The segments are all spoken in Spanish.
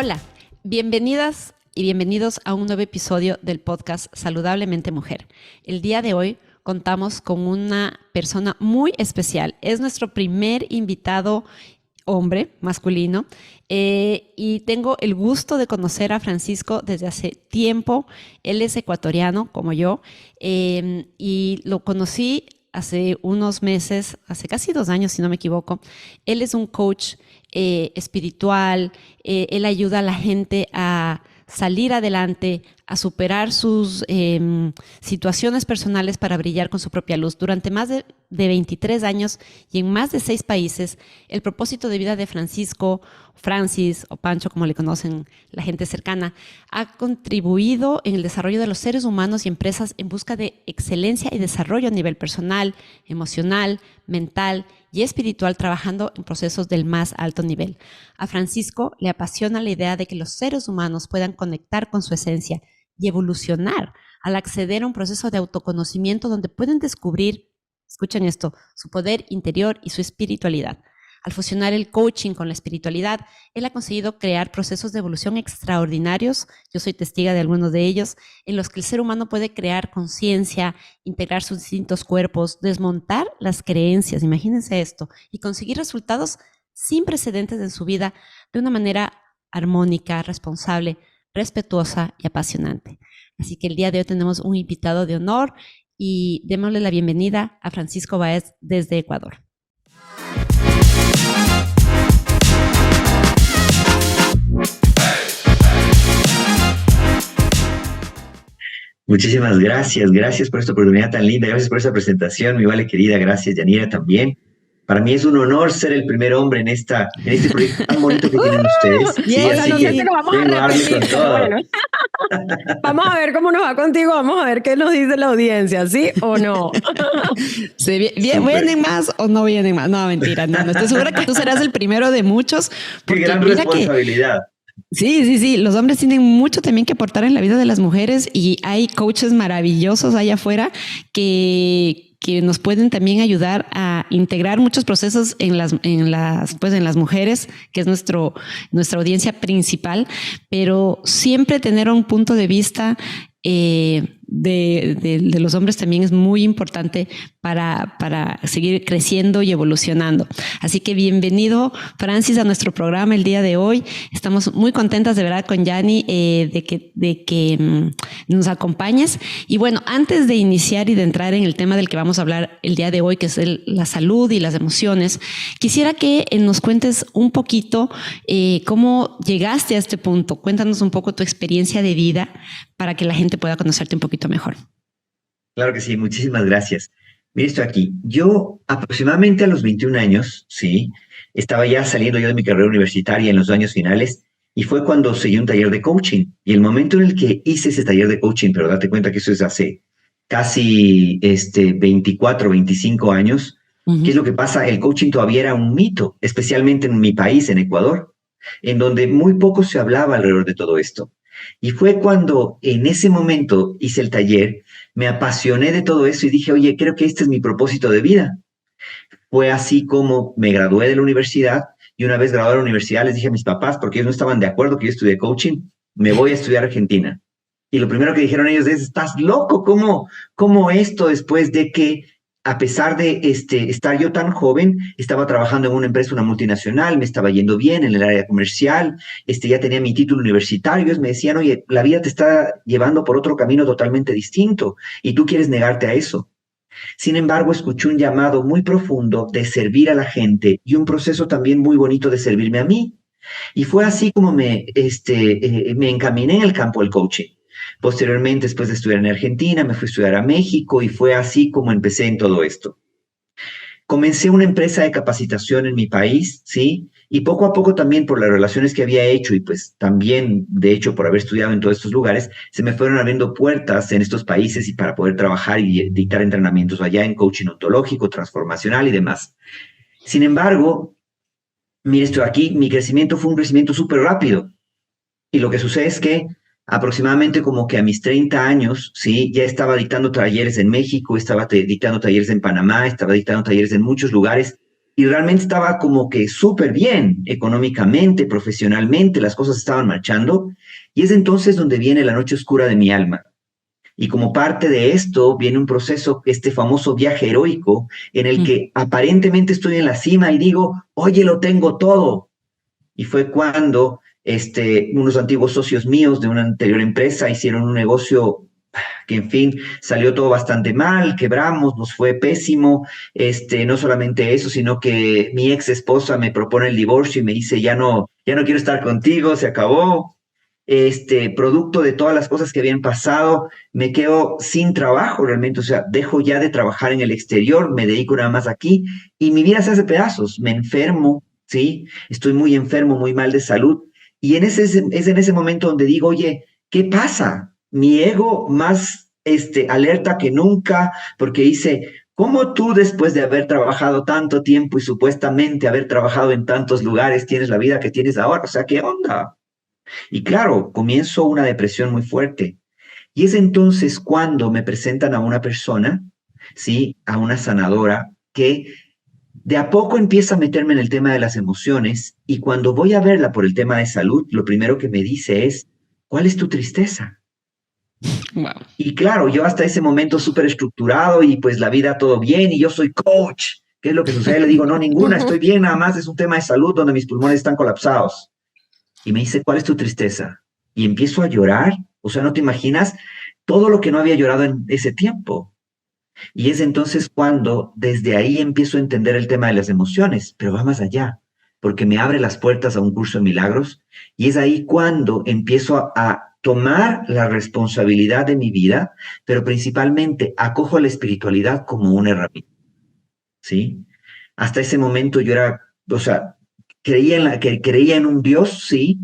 Hola, bienvenidas y bienvenidos a un nuevo episodio del podcast Saludablemente Mujer. El día de hoy contamos con una persona muy especial. Es nuestro primer invitado hombre, masculino, y tengo el gusto de conocer a Francisco desde hace tiempo. Él es ecuatoriano, como yo, y lo conocí hace unos meses, hace casi 2 años, si no me equivoco. Él es un coach espiritual. Él ayuda a la gente a salir adelante, a superar sus situaciones personales para brillar con su propia luz. Durante más de 23 años y en más de 6 países, el propósito de vida de Francis o Pancho, como le conocen la gente cercana, ha contribuido en el desarrollo de los seres humanos y empresas en busca de excelencia y desarrollo a nivel personal, emocional, mental y espiritual, trabajando en procesos del más alto nivel. A Francisco le apasiona la idea de que los seres humanos puedan conectar con su esencia y evolucionar al acceder a un proceso de autoconocimiento donde pueden descubrir, escuchen esto, su poder interior y su espiritualidad. Al fusionar el coaching con la espiritualidad, él ha conseguido crear procesos de evolución extraordinarios. Yo soy testiga de algunos de ellos, en los que el ser humano puede crear conciencia, integrar sus distintos cuerpos, desmontar las creencias, imagínense esto, y conseguir resultados sin precedentes en su vida de una manera armónica, responsable, respetuosa y apasionante. Así que el día de hoy tenemos un invitado de honor y démosle la bienvenida a Francisco Báez desde Ecuador. Muchísimas gracias por esta oportunidad tan linda, gracias por esta presentación, mi vale querida, gracias Yanira también. Para mí es un honor ser el primer hombre en este proyecto tan bonito que tienen ustedes. Sí, así que vamos a repetir, pero bueno. Vamos a ver cómo nos va contigo, vamos a ver qué nos dice la audiencia, ¿sí o no? ¿Vienen más o no vienen más? No, mentira, no estoy segura que tú serás el primero de muchos. Qué gran responsabilidad. Sí, los hombres tienen mucho también que aportar en la vida de las mujeres y hay coaches maravillosos allá afuera que nos pueden también ayudar a integrar muchos procesos en las mujeres, que es nuestra audiencia principal, pero siempre tener un punto de vista de los hombres también es muy importante para seguir creciendo y evolucionando. Así que bienvenido, Francis, a nuestro programa el día de hoy. Estamos muy contentas de verdad con Yani de que nos acompañes. Y bueno, antes de iniciar y de entrar en el tema del que vamos a hablar el día de hoy, que es la salud y las emociones, quisiera que nos cuentes un poquito cómo llegaste a este punto. Cuéntanos un poco tu experiencia de vida para que la gente pueda conocerte un poquito mejor. Claro que sí, muchísimas gracias. Mira esto aquí. Yo aproximadamente a los 21 años, sí, estaba ya saliendo yo de mi carrera universitaria en los años finales y fue cuando seguí un taller de coaching. Y el momento en el que hice ese taller de coaching, pero date cuenta que eso es hace casi 24, 25 años, ¿qué es lo que pasa? El coaching todavía era un mito, especialmente en mi país, en Ecuador, en donde muy poco se hablaba alrededor de todo esto. Y fue cuando en ese momento hice el taller, me apasioné de todo eso y dije, oye, creo que este es mi propósito de vida. Fue así como me gradué de la universidad y una vez graduado de la universidad les dije a mis papás, porque ellos no estaban de acuerdo que yo estudié coaching, me voy a estudiar a Argentina. Y lo primero que dijeron ellos es, ¿estás loco? ¿Cómo esto después de que a pesar de estar yo tan joven, estaba trabajando en una empresa, una multinacional, me estaba yendo bien en el área comercial, ya tenía mi título universitario, ellos me decían, oye, la vida te está llevando por otro camino totalmente distinto y tú quieres negarte a eso. Sin embargo, escuché un llamado muy profundo de servir a la gente y un proceso también muy bonito de servirme a mí. Y fue así como me encaminé en el campo del coaching. Posteriormente, después de estudiar en Argentina, me fui a estudiar a México y fue así como empecé en todo esto. Comencé una empresa de capacitación en mi país, ¿sí? Y poco a poco también por las relaciones que había hecho y pues también, de hecho, por haber estudiado en todos estos lugares, se me fueron abriendo puertas en estos países y para poder trabajar y dictar entrenamientos allá en coaching ontológico, transformacional y demás. Sin embargo, mire esto aquí, mi crecimiento fue un crecimiento súper rápido. Y lo que sucede es que aproximadamente como que a mis 30 años, ¿sí? Ya estaba dictando talleres en México, estaba dictando talleres en Panamá, estaba dictando talleres en muchos lugares y realmente estaba como que súper bien económicamente, profesionalmente, las cosas estaban marchando. Y es entonces donde viene la noche oscura de mi alma. Y como parte de esto viene un proceso, este famoso viaje heroico, en el que aparentemente estoy en la cima y digo, oye, lo tengo todo. Y fue cuando unos antiguos socios míos de una anterior empresa hicieron un negocio que, en fin, salió todo bastante mal, quebramos, nos fue pésimo. No solamente eso, sino que mi ex esposa me propone el divorcio y me dice, ya no quiero estar contigo, se acabó. Producto de todas las cosas que habían pasado, me quedo sin trabajo realmente, o sea, dejo ya de trabajar en el exterior, me dedico nada más aquí y mi vida se hace pedazos, me enfermo, ¿sí? Estoy muy enfermo, muy mal de salud y es en ese momento donde digo, oye, ¿qué pasa? Mi ego más alerta que nunca, porque dice, ¿cómo tú después de haber trabajado tanto tiempo y supuestamente haber trabajado en tantos lugares tienes la vida que tienes ahora? O sea, ¿qué onda? Y claro, comienzo una depresión muy fuerte. Y es entonces cuando me presentan a una persona, ¿sí? A una sanadora que de a poco empieza a meterme en el tema de las emociones y cuando voy a verla por el tema de salud, lo primero que me dice es, ¿cuál es tu tristeza? Wow. Y claro, yo hasta ese momento súper estructurado y pues la vida todo bien y yo soy coach. ¿Qué es lo que sucede? Le digo, no, ninguna, estoy bien, nada más es un tema de salud donde mis pulmones están colapsados. Y me dice, ¿cuál es tu tristeza? Y empiezo a llorar. O sea, no te imaginas todo lo que no había llorado en ese tiempo. Y es entonces cuando desde ahí empiezo a entender el tema de las emociones, pero va más allá, porque me abre las puertas a un curso de milagros. Y es ahí cuando empiezo a tomar la responsabilidad de mi vida, pero principalmente acojo la espiritualidad como una herramienta. ¿Sí? Hasta ese momento yo era, o sea, creía en un Dios, sí,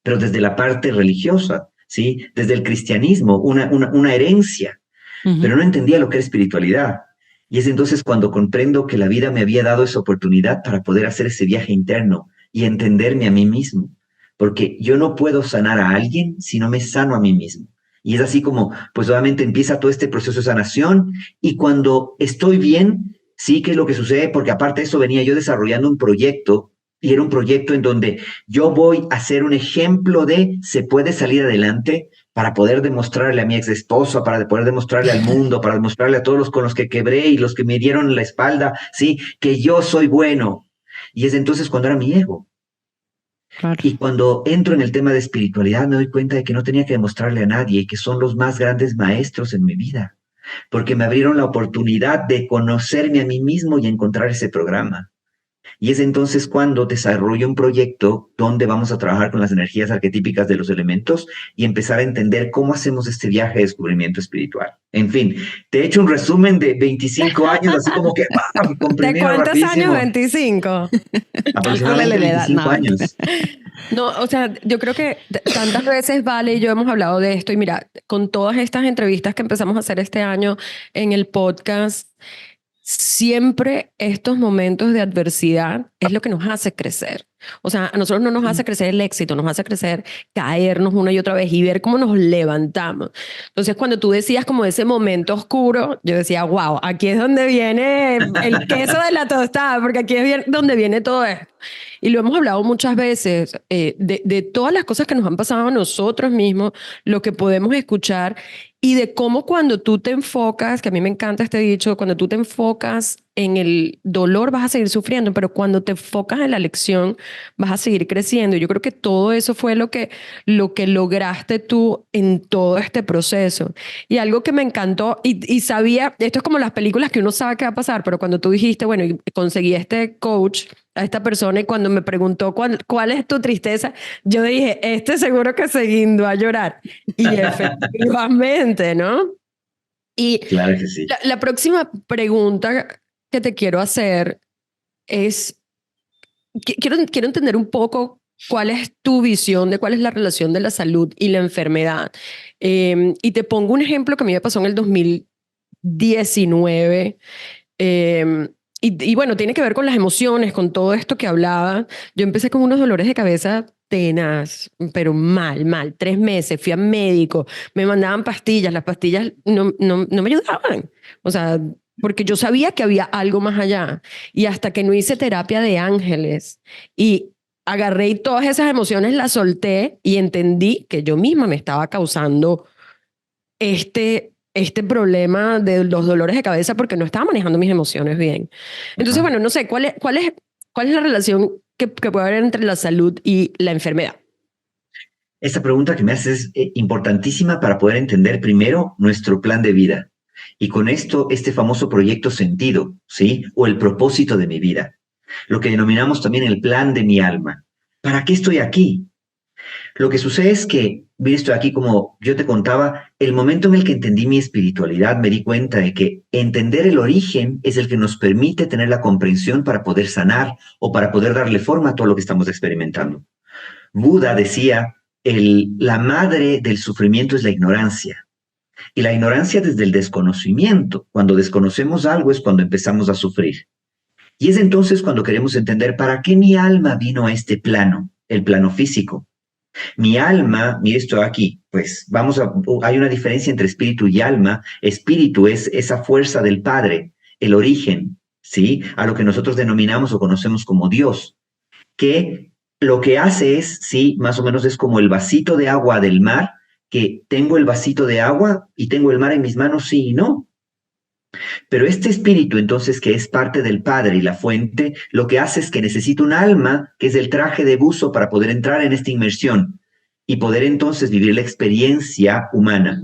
pero desde la parte religiosa, ¿sí? Desde el cristianismo, una herencia, pero no entendía lo que era espiritualidad. Y es entonces cuando comprendo que la vida me había dado esa oportunidad para poder hacer ese viaje interno y entenderme a mí mismo, porque yo no puedo sanar a alguien si no me sano a mí mismo. Y es así como, pues obviamente empieza todo este proceso de sanación y cuando estoy bien, sí, ¿qué es lo que sucede? Porque aparte de eso venía yo desarrollando un proyecto y era un proyecto en donde yo voy a ser un ejemplo de se puede salir adelante para poder demostrarle a mi ex esposa, para poder demostrarle al mundo, para demostrarle a todos los con los que quebré y los que me dieron la espalda, sí, que yo soy bueno. Y es entonces cuando era mi ego. Claro. Y cuando entro en el tema de espiritualidad me doy cuenta de que no tenía que demostrarle a nadie y que son los más grandes maestros en mi vida, porque me abrieron la oportunidad de conocerme a mí mismo y encontrar ese programa. Y es entonces cuando desarrollo un proyecto donde vamos a trabajar con las energías arquetípicas de los elementos y empezar a entender cómo hacemos este viaje de descubrimiento espiritual. En fin, te he hecho un resumen de 25 años, así como que ¿De comprimido cuántos años? rapidísimo. 25. Aproximadamente Calcúlale la edad. 25 No, años. No, o sea, yo creo que tantas veces Vale y yo hemos hablado de esto y mira, con todas estas entrevistas que empezamos a hacer este año en el podcast, siempre estos momentos de adversidad es lo que nos hace crecer. O sea, a nosotros no nos hace crecer el éxito, nos hace crecer caernos una y otra vez y ver cómo nos levantamos. Entonces, cuando tú decías como ese momento oscuro, yo decía, wow, aquí es donde viene el queso de la tostada, porque aquí es donde viene todo esto. Y lo hemos hablado muchas veces, de todas las cosas que nos han pasado a nosotros mismos, lo que podemos escuchar y de cómo cuando tú te enfocas, que a mí me encanta este dicho, cuando tú te enfocas en el dolor vas a seguir sufriendo, pero cuando te enfocas en la lección vas a seguir creciendo. Yo creo que todo eso fue lo que lograste tú en todo este proceso. Y algo que me encantó, y sabía, esto es como las películas que uno sabe qué va a pasar, pero cuando tú dijiste, bueno, y conseguí este coach, a esta persona, y cuando me preguntó cuál es tu tristeza, yo dije, seguro que se guindó a llorar. Y efectivamente, ¿no? Y Claro que sí. la próxima pregunta que te quiero hacer es, quiero entender un poco cuál es tu visión de cuál es la relación de la salud y la enfermedad. Y te pongo un ejemplo que a mí me pasó en el 2019. Y bueno, tiene que ver con las emociones, con todo esto que hablaba. Yo empecé con unos dolores de cabeza tenaz, pero mal, 3 meses, fui a médico, me mandaban pastillas, las pastillas no me ayudaban. O sea, porque yo sabía que había algo más allá. Y hasta que no hice terapia de ángeles y agarré y todas esas emociones las solté y entendí que yo misma me estaba causando este problema de los dolores de cabeza porque no estaba manejando mis emociones bien. Entonces, bueno, no sé, ¿cuál es la relación que puede haber entre la salud y la enfermedad? Esta pregunta que me haces es importantísima para poder entender primero nuestro plan de vida. Y con esto, este famoso proyecto sentido, ¿sí? O el propósito de mi vida. Lo que denominamos también el plan de mi alma. ¿Para qué estoy aquí? Lo que sucede es que, mira, estoy aquí como yo te contaba, el momento en el que entendí mi espiritualidad, me di cuenta de que entender el origen es el que nos permite tener la comprensión para poder sanar o para poder darle forma a todo lo que estamos experimentando. Buda decía, la madre del sufrimiento es la ignorancia. Y la ignorancia desde el desconocimiento. Cuando desconocemos algo es cuando empezamos a sufrir. Y es entonces cuando queremos entender para qué mi alma vino a este plano, el plano físico. Mi alma, mire esto aquí, pues hay una diferencia entre espíritu y alma. Espíritu es esa fuerza del Padre, el origen, ¿sí? A lo que nosotros denominamos o conocemos como Dios, que lo que hace es, sí, más o menos es como el vasito de agua del mar, que tengo el vasito de agua y tengo el mar en mis manos, sí y no. Pero este espíritu, entonces, que es parte del Padre y la fuente, lo que hace es que necesita un alma, que es el traje de buzo para poder entrar en esta inmersión y poder entonces vivir la experiencia humana.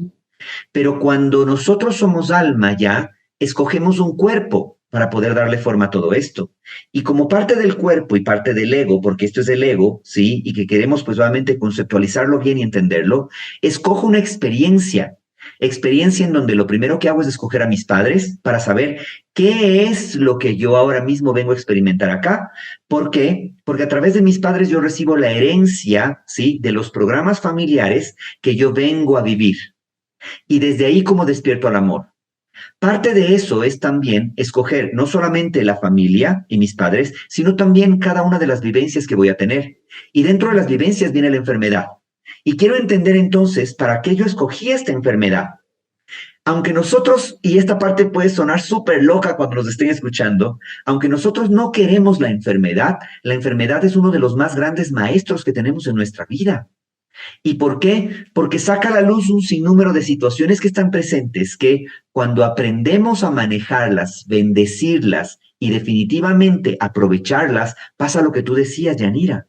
Pero cuando nosotros somos alma ya, escogemos un cuerpo para poder darle forma a todo esto. Y como parte del cuerpo y parte del ego, porque esto es el ego, ¿sí? Y que queremos pues obviamente conceptualizarlo bien y entenderlo, escojo una experiencia en donde lo primero que hago es escoger a mis padres para saber qué es lo que yo ahora mismo vengo a experimentar acá. ¿Por qué? Porque a través de mis padres yo recibo la herencia, ¿sí? De los programas familiares que yo vengo a vivir. Y desde ahí como despierto al amor. Parte de eso es también escoger no solamente la familia y mis padres, sino también cada una de las vivencias que voy a tener. Y dentro de las vivencias viene la enfermedad. Y quiero entender entonces para qué yo escogí esta enfermedad. Aunque nosotros, y esta parte puede sonar súper loca cuando nos estén escuchando, aunque nosotros no queremos la enfermedad es uno de los más grandes maestros que tenemos en nuestra vida. ¿Y por qué? Porque saca a la luz un sinnúmero de situaciones que están presentes, que cuando aprendemos a manejarlas, bendecirlas y definitivamente aprovecharlas, pasa lo que tú decías, Yanira.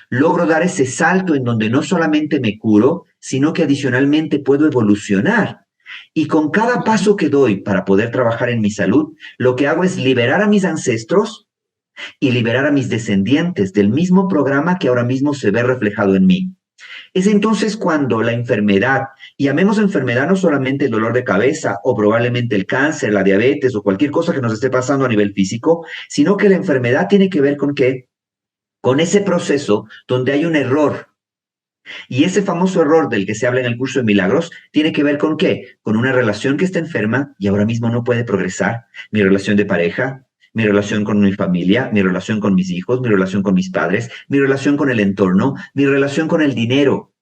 Logro dar ese salto en donde no solamente me curo, sino que adicionalmente puedo evolucionar. Y con cada paso que doy para poder trabajar en mi salud, lo que hago es liberar a mis ancestros y liberar a mis descendientes del mismo programa que ahora mismo se ve reflejado en mí. Es entonces cuando la enfermedad, y llamemos enfermedad no solamente el dolor de cabeza o probablemente el cáncer, la diabetes o cualquier cosa que nos esté pasando a nivel físico, sino que la enfermedad tiene que ver con ¿qué? Con ese proceso donde hay un error. Y ese famoso error del que se habla en el curso de milagros tiene que ver con ¿qué? Con una relación que está enferma y ahora mismo no puede progresar. Mi relación de pareja, mi relación con mi familia, mi relación con mis hijos, mi relación con mis padres, mi relación con el entorno, mi relación con el dinero,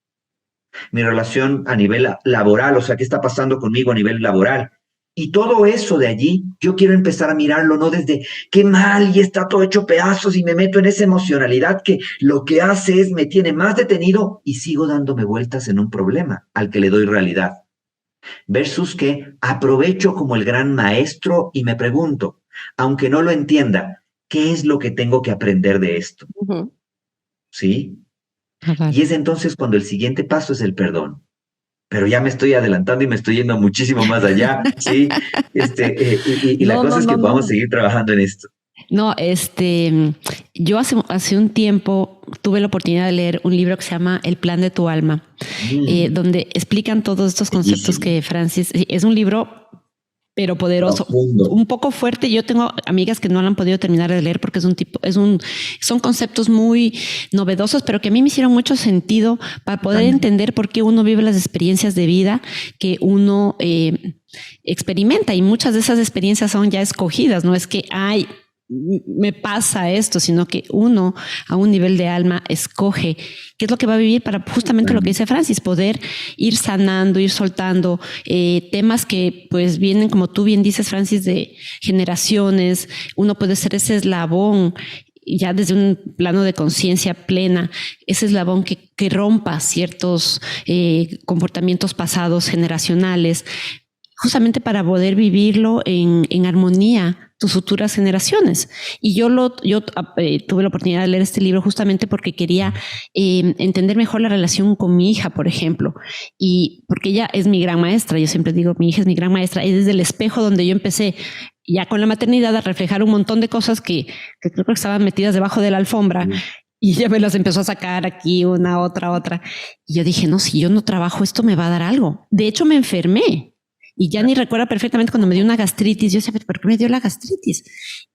mi relación a nivel laboral, o sea, ¿qué está pasando conmigo a nivel laboral? Y todo eso de allí, yo quiero empezar a mirarlo no desde qué mal y está todo hecho pedazos y me meto en esa emocionalidad que lo que hace es me tiene más detenido y sigo dándome vueltas en un problema al que le doy realidad. Versus que aprovecho como el gran maestro y me pregunto, aunque no lo entienda, ¿qué es lo que tengo que aprender de esto? ¿Sí? Y es entonces cuando el siguiente paso es el perdón. Pero ya me estoy adelantando y me estoy yendo muchísimo más allá, ¿sí? La cosa es que podamos seguir trabajando en esto. No, yo hace un tiempo tuve la oportunidad de leer un libro que se llama El plan de tu alma, donde explican todos estos conceptos que Francis, es un libro pero poderoso, profundo, un poco fuerte. Yo tengo amigas que no lo han podido terminar de leer porque son conceptos muy novedosos, pero que a mí me hicieron mucho sentido para poder entender por qué uno vive las experiencias de vida que uno experimenta, y muchas de esas experiencias son ya escogidas. No es que me pasa esto, sino que uno a un nivel de alma escoge qué es lo que va a vivir para justamente lo que dice Francis, poder ir sanando, ir soltando temas que pues vienen, como tú bien dices, Francis, de generaciones. Uno puede ser ese eslabón ya desde un plano de conciencia plena, ese eslabón que rompa ciertos comportamientos pasados generacionales, justamente para poder vivirlo en armonía tus futuras generaciones. Y yo tuve la oportunidad de leer este libro justamente porque quería entender mejor la relación con mi hija, por ejemplo, y porque ella es mi gran maestra. Yo siempre digo, mi hija es mi gran maestra, y desde el espejo donde yo empecé ya con la maternidad a reflejar un montón de cosas que creo que estaban metidas debajo de la alfombra. Y ella me las empezó a sacar aquí, una, otra. Y yo dije, no, si yo no trabajo esto me va a dar algo. De hecho, me enfermé. Y ya ni recuerdo perfectamente cuando me dio una gastritis. Yo decía, ¿por qué me dio la gastritis?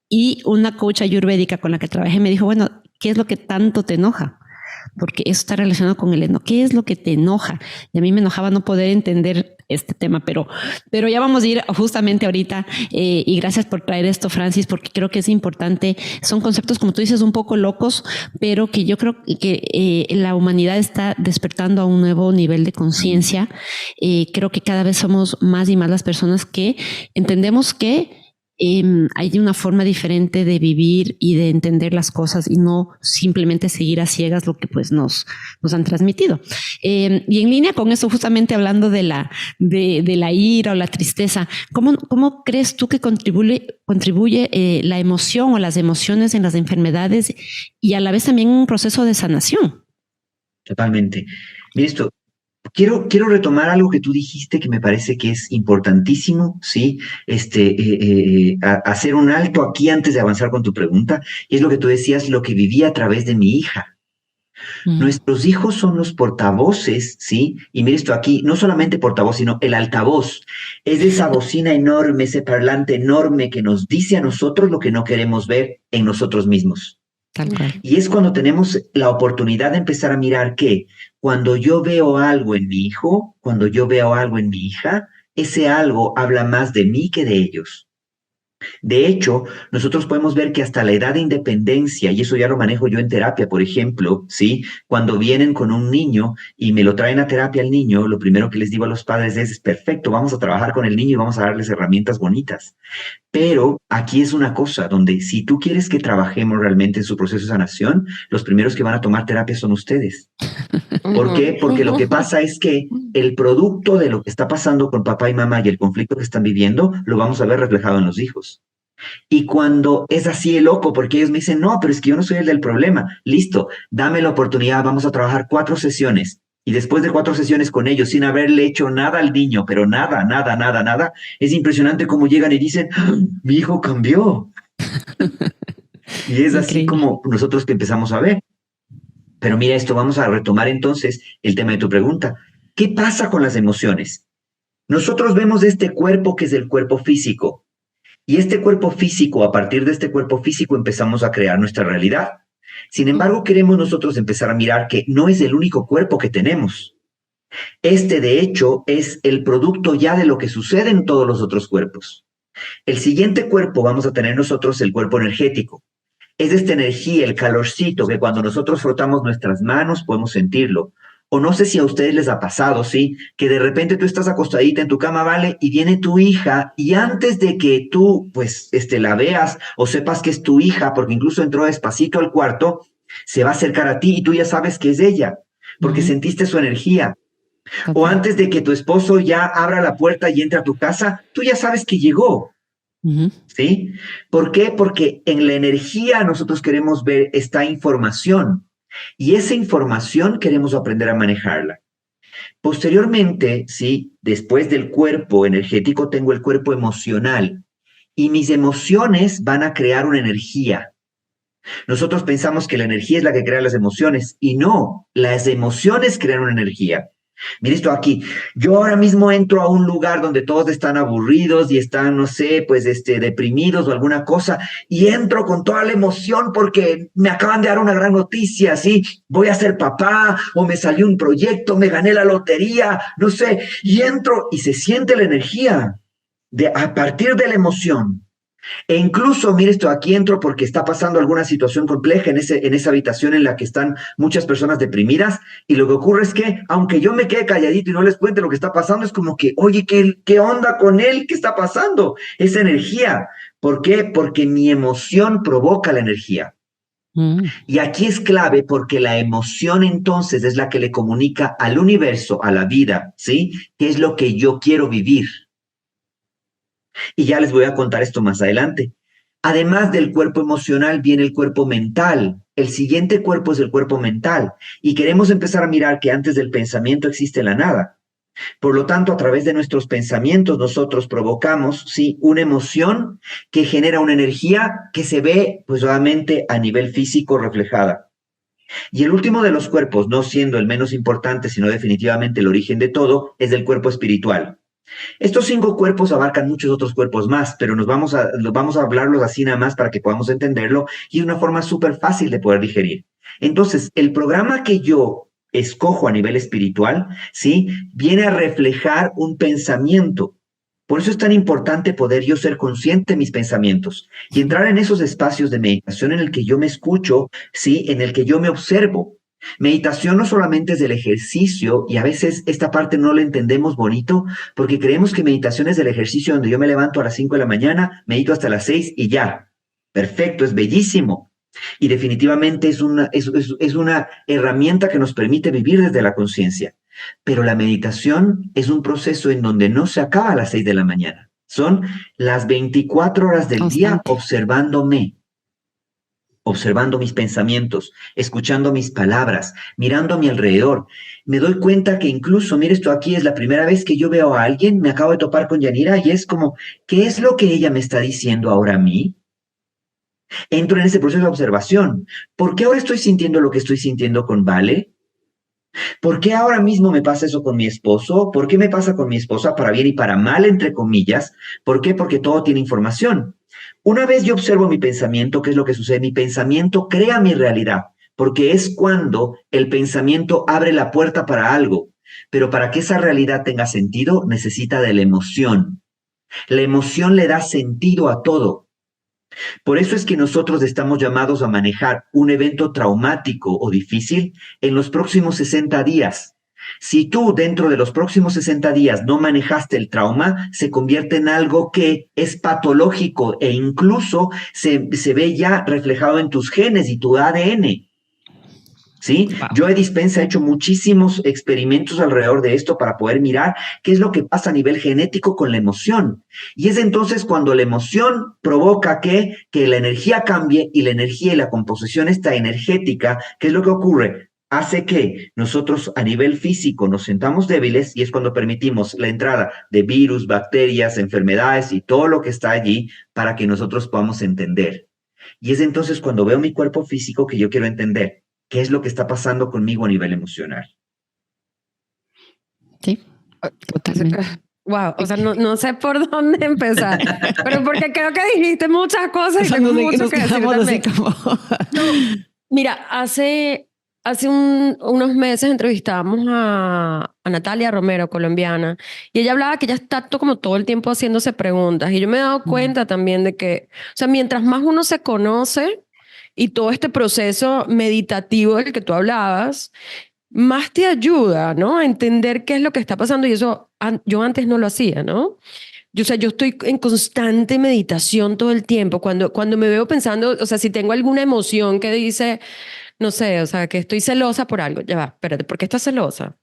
Y una coach ayurvédica con la que trabajé me dijo, bueno, ¿qué es lo que tanto te enoja? Porque eso está relacionado con el enojo. ¿Qué es lo que te enoja? Y a mí me enojaba no poder entender este tema, pero ya vamos a ir justamente ahorita. Y gracias por traer esto, Francis, porque creo que es importante. Son conceptos, como tú dices, un poco locos, pero que yo creo que la humanidad está despertando a un nuevo nivel de conciencia. Creo que cada vez somos más y más las personas que entendemos que hay una forma diferente de vivir y de entender las cosas y no simplemente seguir a ciegas lo que pues nos han transmitido. Y en línea con eso, justamente hablando de la ira o la tristeza, ¿cómo crees tú que contribuye la emoción o las emociones en las enfermedades y a la vez también un proceso de sanación? Totalmente. Mira esto. Quiero retomar algo que tú dijiste que me parece que es importantísimo, ¿sí? Hacer un alto aquí antes de avanzar con tu pregunta, y es lo que tú decías, lo que viví a través de mi hija. Nuestros hijos son los portavoces, ¿sí? Y mira esto aquí, no solamente portavoz, sino el altavoz. Es esa bocina enorme, ese parlante enorme que nos dice a nosotros lo que no queremos ver en nosotros mismos. Tal cual. Y es cuando tenemos la oportunidad de empezar a mirar que cuando yo veo algo en mi hijo, cuando yo veo algo en mi hija, ese algo habla más de mí que de ellos. De hecho, nosotros podemos ver que hasta la edad de independencia, y eso ya lo manejo yo en terapia, por ejemplo, ¿sí? Cuando vienen con un niño y me lo traen a terapia al niño, lo primero que les digo a los padres es perfecto, vamos a trabajar con el niño y vamos a darles herramientas bonitas. Pero aquí es una cosa donde si tú quieres que trabajemos realmente en su proceso de sanación, los primeros que van a tomar terapia son ustedes. ¿Por qué? Porque lo que pasa es que el producto de lo que está pasando con papá y mamá y el conflicto que están viviendo, lo vamos a ver reflejado en los hijos. Y cuando es así el loco, porque ellos me dicen, no, pero es que yo no soy el del problema. Listo, dame la oportunidad, vamos a trabajar 4 sesiones. Y después de 4 sesiones con ellos, sin haberle hecho nada al niño, pero nada, es impresionante cómo llegan y dicen, ¡ah, mi hijo cambió! Y es así como nosotros que empezamos a ver. Pero mira esto, vamos a retomar entonces el tema de tu pregunta. ¿Qué pasa con las emociones? Nosotros vemos este cuerpo que es el cuerpo físico. Y este cuerpo físico, a partir de este cuerpo físico, empezamos a crear nuestra realidad. Sin embargo, queremos nosotros empezar a mirar que no es el único cuerpo que tenemos. Este, de hecho, es el producto ya de lo que sucede en todos los otros cuerpos. El siguiente cuerpo vamos a tener nosotros el cuerpo energético. Es esta energía, el calorcito, que cuando nosotros frotamos nuestras manos podemos sentirlo. O no sé si a ustedes les ha pasado, ¿sí? Que de repente tú estás acostadita en tu cama, ¿vale? Y viene tu hija y antes de que tú, pues, la veas o sepas que es tu hija, porque incluso entró despacito al cuarto, se va a acercar a ti y tú ya sabes que es ella, porque sentiste su energía. O antes de que tu esposo ya abra la puerta y entre a tu casa, tú ya sabes que llegó. ¿Sí? ¿Por qué? Porque en la energía nosotros queremos ver esta información y esa información queremos aprender a manejarla. Posteriormente, ¿sí? Después del cuerpo energético tengo el cuerpo emocional y mis emociones van a crear una energía. Nosotros pensamos que la energía es la que crea las emociones y no, las emociones crean una energía. Mira esto aquí, yo ahora mismo entro a un lugar donde todos están aburridos y están, no sé, pues deprimidos o alguna cosa, y entro con toda la emoción porque me acaban de dar una gran noticia, ¿sí? Voy a ser papá, o me salió un proyecto, me gané la lotería, no sé, y entro y se siente la energía a partir de la emoción. E incluso, mire esto, aquí entro porque está pasando alguna situación compleja en esa habitación en la que están muchas personas deprimidas, y lo que ocurre es que, aunque yo me quede calladito y no les cuente lo que está pasando, es como que, oye, ¿qué onda con él? ¿Qué está pasando? Esa energía. ¿Por qué? Porque mi emoción provoca la energía. Y aquí es clave porque la emoción entonces es la que le comunica al universo, a la vida, ¿sí? ¿Qué es lo que yo quiero vivir? Y ya les voy a contar esto más adelante. Además del cuerpo emocional viene el cuerpo mental. El siguiente cuerpo es el cuerpo mental. Y queremos empezar a mirar que antes del pensamiento existe la nada. Por lo tanto, a través de nuestros pensamientos nosotros provocamos, sí, una emoción que genera una energía que se ve, pues obviamente, a nivel físico reflejada. Y el último de los cuerpos, no siendo el menos importante, sino definitivamente el origen de todo, es el cuerpo espiritual. Estos 5 cuerpos abarcan muchos otros cuerpos más, pero vamos a hablarlos así nada más para que podamos entenderlo y de una forma súper fácil de poder digerir. Entonces, el programa que yo escojo a nivel espiritual, ¿sí? Viene a reflejar un pensamiento. Por eso es tan importante poder yo ser consciente de mis pensamientos y entrar en esos espacios de meditación en el que yo me escucho, ¿sí? En el que yo me observo. Meditación no solamente es del ejercicio, y a veces esta parte no la entendemos bonito porque creemos que meditación es del ejercicio donde yo me levanto a las 5 de la mañana, medito hasta las 6 y ya. Perfecto, es bellísimo. Y definitivamente es una herramienta que nos permite vivir desde la conciencia. Pero la meditación es un proceso en donde no se acaba a las 6 de la mañana. Son las 24 horas del día Constante. observándome, observando mis pensamientos, escuchando mis palabras, mirando a mi alrededor. Me doy cuenta que incluso, mire esto aquí, es la primera vez que yo veo a alguien, me acabo de topar con Yanira y es como, ¿qué es lo que ella me está diciendo ahora a mí? Entro en ese proceso de observación. ¿Por qué ahora estoy sintiendo lo que estoy sintiendo con Vale? ¿Por qué ahora mismo me pasa eso con mi esposo? ¿Por qué me pasa con mi esposa para bien y para mal, entre comillas? ¿Por qué? Porque todo tiene información. Una vez yo observo mi pensamiento, ¿qué es lo que sucede? Mi pensamiento crea mi realidad, porque es cuando el pensamiento abre la puerta para algo. Pero para que esa realidad tenga sentido, necesita de la emoción. La emoción le da sentido a todo. Por eso es que nosotros estamos llamados a manejar un evento traumático o difícil en los próximos 60 días. Si tú dentro de los próximos 60 días no manejaste el trauma, se convierte en algo que es patológico e incluso se ve ya reflejado en tus genes y tu ADN. ¿Sí? Wow. Yo he hecho muchísimos experimentos alrededor de esto para poder mirar qué es lo que pasa a nivel genético con la emoción. Y es entonces cuando la emoción provoca que la energía cambie, y la energía y la composición esta energética, ¿qué es lo que ocurre? Hace que nosotros a nivel físico nos sentamos débiles, y es cuando permitimos la entrada de virus, bacterias, enfermedades y todo lo que está allí para que nosotros podamos entender. Y es entonces cuando veo mi cuerpo físico que yo quiero entender qué es lo que está pasando conmigo a nivel emocional. Sí, totalmente. Wow, o sea, no sé por dónde empezar, pero porque creo que dijiste muchas cosas y tengo mucho que decir también. No, mira, hace unos meses entrevistábamos a Natalia Romero, colombiana, y ella hablaba que ella está como todo el tiempo haciéndose preguntas, y yo me he dado cuenta también de que, o sea, mientras más uno se conoce y todo este proceso meditativo del que tú hablabas, más te ayuda, ¿no? A entender qué es lo que está pasando, y eso yo antes no lo hacía, ¿no? Yo, o sea, yo estoy en constante meditación todo el tiempo. Cuando me veo pensando, o sea, si tengo alguna emoción que dice, no sé, o sea, que estoy celosa por algo, ya va, espérate, ¿por qué estás celosa?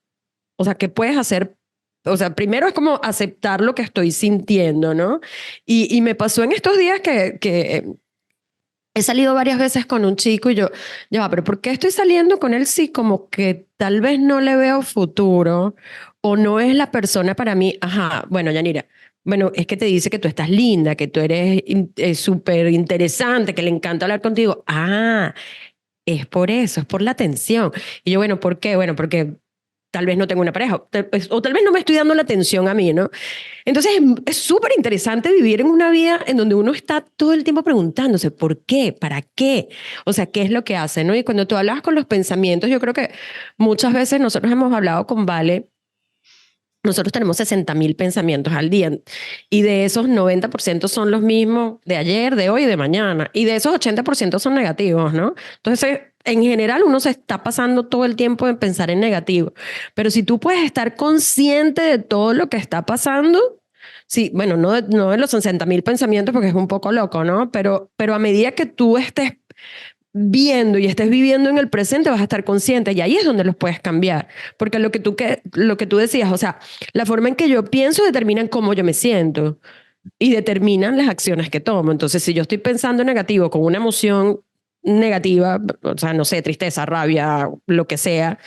O sea, ¿qué puedes hacer? O sea, primero es como aceptar lo que estoy sintiendo, ¿no? Y me pasó en estos días que he salido varias veces con un chico y yo, ya va, pero ¿por qué estoy saliendo con él si como que tal vez no le veo futuro o no es la persona para mí? Ajá, bueno, Yanira, bueno, es que te dice que tú estás linda, que tú eres súper interesante, que le encanta hablar contigo. Ah, es por eso, es por la atención. Y yo, bueno, ¿por qué? Bueno, porque tal vez no tengo una pareja o tal vez no me estoy dando la atención a mí, ¿no? Entonces es súper interesante vivir en una vida en donde uno está todo el tiempo preguntándose ¿por qué? ¿Para qué? O sea, ¿qué es lo que hace? ¿No? Y cuando tú hablas con los pensamientos, yo creo que muchas veces nosotros hemos hablado con Vale nosotros tenemos 60.000 pensamientos al día y de esos 90% son los mismos de ayer, de hoy y de mañana. Y de esos 80% son negativos, ¿no? Entonces, en general, uno se está pasando todo el tiempo en pensar en negativo. Pero si tú puedes estar consciente de todo lo que está pasando, sí, bueno, no de los 60.000 pensamientos porque es un poco loco, ¿no? Pero a medida que tú estés viendo y estés viviendo en el presente, vas a estar consciente y ahí es donde los puedes cambiar. Porque lo que tú decías, o sea, la forma en que yo pienso determina cómo yo me siento y determinan las acciones que tomo. Entonces, si yo estoy pensando negativo con una emoción negativa, o sea, no sé, tristeza, rabia, lo que sea,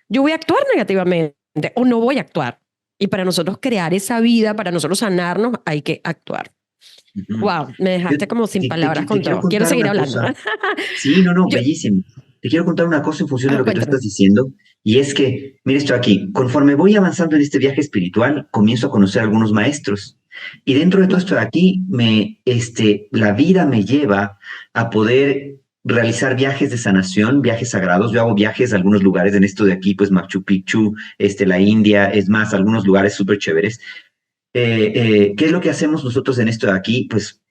yo voy a actuar negativamente o no voy a actuar. Y para nosotros crear esa vida, para nosotros sanarnos, hay que actuar. Ujú. Wow, me Yo dejaste como sin palabras te con quiero todo. Quiero contar seguir una hablando. cosa. Sí, no, no, Yo, bellísimo. Te quiero contar una cosa en función de lo que tú cuéntame. estás diciendo, y es que, mira esto aquí, conforme voy avanzando en este viaje espiritual, comienzo a conocer algunos maestros. Y dentro de todo esto de aquí, la vida me lleva a poder realizar viajes de sanación, viajes sagrados. Yo hago viajes a algunos lugares en esto de aquí, pues Machu Picchu, la India, es más, algunos lugares súper chéveres. ¿Qué es lo que hacemos nosotros en esto de aquí? Pues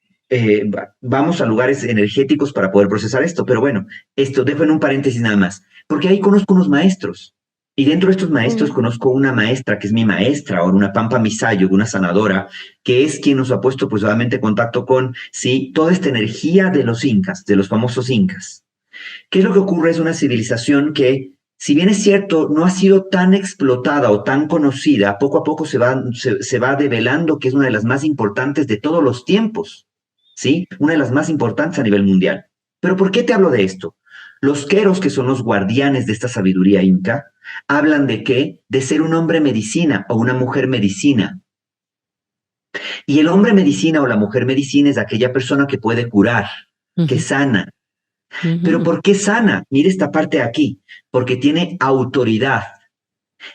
vamos a lugares energéticos para poder procesar esto, pero bueno, esto dejo en un paréntesis nada más, porque ahí conozco unos maestros, y dentro de estos maestros Mm, conozco una maestra que es mi maestra, o una Pampa Misayo, una sanadora, que es quien nos ha puesto pues obviamente en contacto con, sí, toda esta energía de los incas, de los famosos incas. ¿Qué es lo que ocurre? Es una civilización que, si bien es cierto, no ha sido tan explotada o tan conocida, poco a poco se va develando que es una de las más importantes de todos los tiempos, ¿sí? Una de las más importantes a nivel mundial. ¿Pero por qué te hablo de esto? Los queros, que son los guardianes de esta sabiduría inca, hablan de qué? De ser un hombre medicina o una mujer medicina. Y el hombre medicina o la mujer medicina es aquella persona que puede curar, que ujú, sana. Pero ujú, ¿por qué sana? Mire esta parte de aquí, porque tiene autoridad.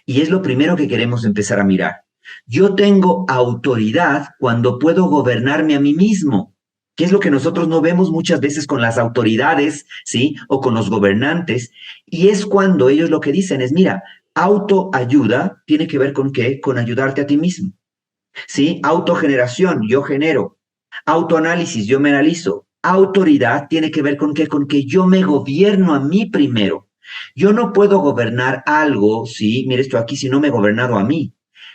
Y es lo primero que queremos empezar a mirar. Yo tengo autoridad cuando puedo gobernarme a mí mismo, que es lo que nosotros no vemos muchas veces con las autoridades, ¿sí? O con los gobernantes. Y es cuando ellos lo que dicen es, mira, autoayuda tiene que ver con qué? Con ayudarte a ti mismo, ¿sí? Autogeneración, yo genero. Autoanálisis, yo me analizo. Autoridad tiene que ver con qué? Con que yo me gobierno a mí primero. Yo no puedo gobernar algo, sí, mire esto aquí, si no me he gobernado a mí.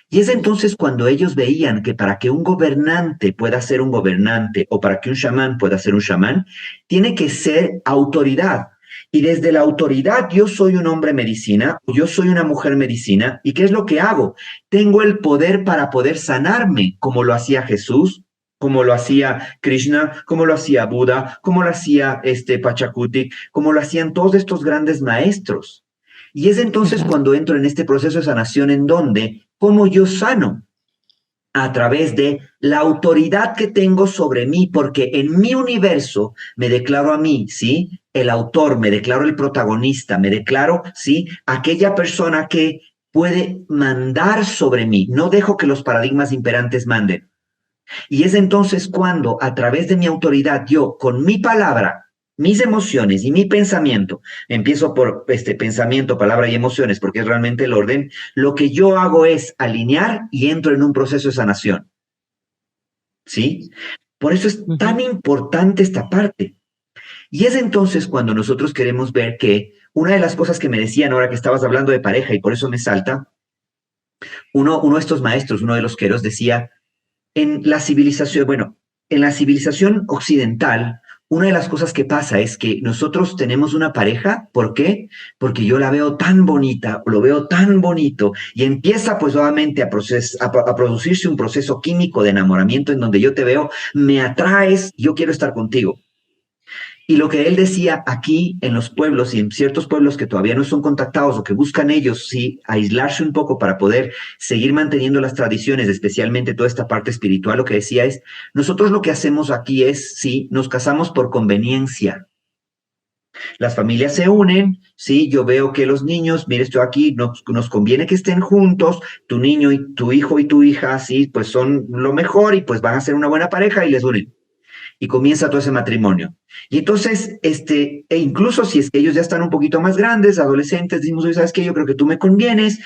Y es entonces cuando ellos veían que para que un gobernante pueda ser un gobernante o para que un chamán pueda ser un chamán, tiene que ser autoridad. Y desde la autoridad yo soy un hombre medicina o yo soy una mujer medicina. ¿Y qué es lo que hago? Tengo el poder para poder sanarme, como lo hacía Jesús, como lo hacía Krishna, como lo hacía Buda, como lo hacía Pachacuti, como lo hacían todos estos grandes maestros. Y es entonces exacto. cuando entro en este proceso de sanación en donde, ¿cómo yo sano? A través de la autoridad que tengo sobre mí, porque en mi universo me declaro a mí, ¿sí? El autor, me declaro el protagonista, me declaro, ¿sí? Aquella persona que puede mandar sobre mí. No dejo que los paradigmas imperantes manden. Y es entonces cuando, a través de mi autoridad, yo, con mi palabra, mis emociones y mi pensamiento, empiezo por este pensamiento, palabra y emociones, porque es realmente el orden, lo que yo hago es alinear y entro en un proceso de sanación, ¿sí? Por eso es tan Ujú, importante esta parte. Y es entonces cuando nosotros queremos ver que una de las cosas que me decían ahora que estabas hablando de pareja, y por eso me salta, uno de estos maestros, uno de los queros, decía, en la civilización, bueno, en la civilización occidental, una de las cosas que pasa es que nosotros tenemos una pareja, ¿por qué? Porque yo la veo tan bonita, lo veo tan bonito, y empieza pues nuevamente a producirse un proceso químico de enamoramiento en donde yo te veo, me atraes, yo quiero estar contigo. Y lo que él decía aquí en los pueblos y en ciertos pueblos que todavía no son contactados o que buscan ellos, sí, aislarse un poco para poder seguir manteniendo las tradiciones, especialmente toda esta parte espiritual, lo que decía es, nosotros lo que hacemos aquí es, sí, nos casamos por conveniencia. Las familias se unen, sí, yo veo que los niños, mire esto aquí, nos conviene que estén juntos, tu niño y tu hijo y tu hija, sí, pues son lo mejor y pues van a ser una buena pareja y les unen. y comienza todo ese matrimonio. Y entonces, e incluso si es que ellos ya están un poquito más grandes, adolescentes, decimos, oye, ¿sabes qué? Yo creo que tú me convienes,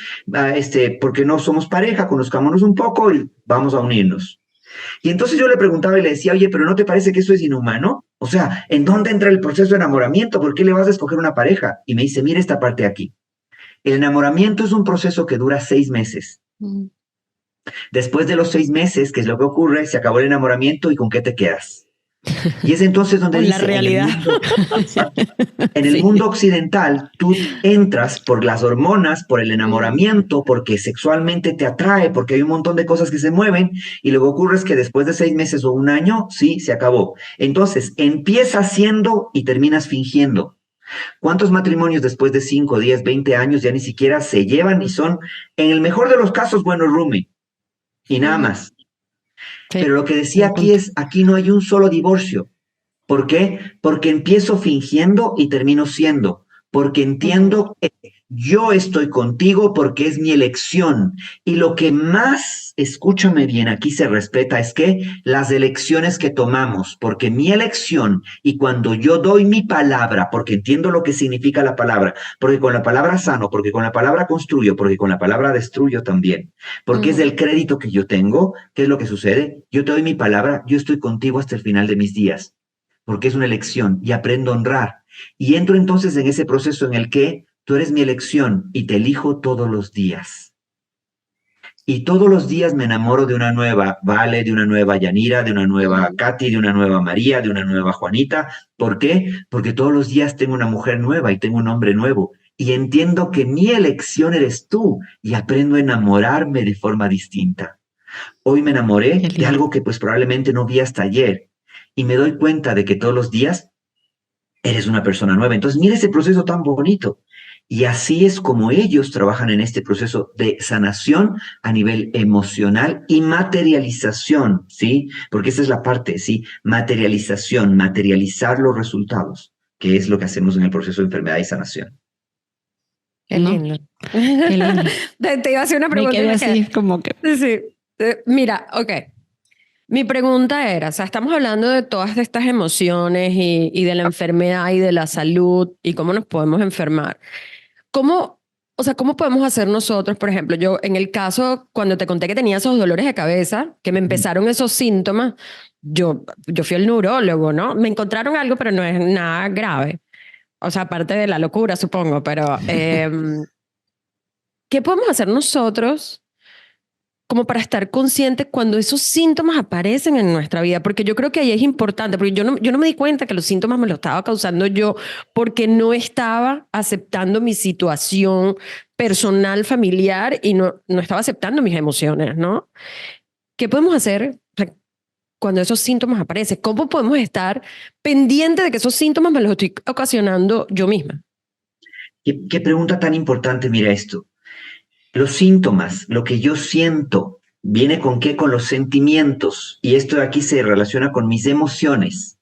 porque no somos pareja, conozcámonos un poco y vamos a unirnos. Y entonces yo le preguntaba y le decía, oye, pero ¿no te parece que eso es inhumano? O sea, ¿en dónde entra el proceso de enamoramiento? ¿Por qué le vas a escoger una pareja? Y me dice, mira esta parte de aquí. El enamoramiento es un proceso que dura 6 meses. Después de los 6 meses, ¿qué es lo que ocurre? Se acabó el enamoramiento y ¿con qué te quedas? Y es entonces donde Con dice, la realidad. en el mundo occidental, tú entras por las hormonas, por el enamoramiento, porque sexualmente te atrae, porque hay un montón de cosas que se mueven, y lo que ocurre es que después de 6 meses o un año, sí, se acabó. Entonces, empiezas siendo y terminas fingiendo. ¿Cuántos matrimonios después de 5, 10, 20 años ya ni siquiera se llevan y son, en el mejor de los casos, buenos roomie? Y nada más. Sí, Pero lo que decía aquí es, aquí no hay un solo divorcio. ¿Por qué? Porque empiezo fingiendo y termino siendo. Porque entiendo que yo estoy contigo porque es mi elección. Y lo que más, escúchame bien, aquí se respeta, es que las elecciones que tomamos, porque mi elección y cuando yo doy mi palabra, porque entiendo lo que significa la palabra, porque con la palabra sano, porque con la palabra construyo, porque con la palabra destruyo también, porque es el crédito que yo tengo, ¿qué es lo que sucede? Yo te doy mi palabra, yo estoy contigo hasta el final de mis días, porque es una elección y aprendo a honrar. Y entro entonces en ese proceso en el que tú eres mi elección y te elijo todos los días. Y todos los días me enamoro de una nueva Vale, de una nueva Yanira, de una nueva Katy, de una nueva María, de una nueva Juanita. ¿Por qué? Porque todos los días tengo una mujer nueva y tengo un hombre nuevo. Y entiendo que mi elección eres tú y aprendo a enamorarme de forma distinta. Hoy me enamoré de algo que pues probablemente no vi hasta ayer. Y me doy cuenta de que todos los días eres una persona nueva. Entonces, mira ese proceso tan bonito. Y así es como ellos trabajan en este proceso de sanación a nivel emocional y materialización, ¿sí? Porque esa es la parte, ¿sí? Materialización, materializar los resultados, que es lo que hacemos en el proceso de enfermedad y sanación. Qué lindo. Qué lindo. Te iba a hacer una pregunta. Me quedé así como que... Sí. Mira, ok. Mi pregunta era, o sea, estamos hablando de todas estas emociones y de la enfermedad y de la salud y cómo nos podemos enfermar. ¿Cómo, o sea, cómo podemos hacer nosotros, por ejemplo, yo en el caso, cuando te conté que tenía esos dolores de cabeza, que me empezaron esos síntomas, yo fui al neurólogo, ¿no? Me encontraron algo, pero no es nada grave. O sea, aparte de la locura, supongo, pero ¿qué podemos hacer nosotros como para estar conscientes cuando esos síntomas aparecen en nuestra vida? Porque yo creo que ahí es importante, porque yo no me di cuenta que los síntomas me los estaba causando yo porque no estaba aceptando mi situación personal, familiar y no estaba aceptando mis emociones, ¿no? ¿Qué podemos hacer cuando esos síntomas aparecen? ¿Cómo podemos estar pendientes de que esos síntomas me los estoy ocasionando yo misma? ¿Qué pregunta tan importante? Mira esto. Los síntomas, lo que yo siento, ¿viene con qué? Con los sentimientos. Y esto de aquí se relaciona con mis emociones.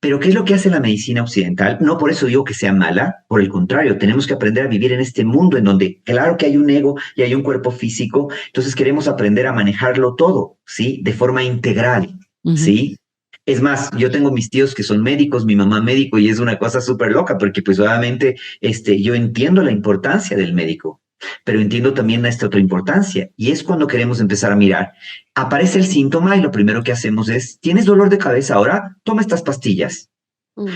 Pero ¿qué es lo que hace la medicina occidental? No por eso digo que sea mala, por el contrario, tenemos que aprender a vivir en este mundo en donde, claro que hay un ego y hay un cuerpo físico, entonces queremos aprender a manejarlo todo, ¿sí? De forma integral, ¿sí? Es más, yo tengo mis tíos que son médicos, mi mamá médico, y es una cosa súper loca, porque pues obviamente yo entiendo la importancia del médico, pero entiendo también esta otra importancia, y es cuando queremos empezar a mirar. Aparece el síntoma y lo primero que hacemos es, ¿tienes dolor de cabeza ahora? Toma estas pastillas.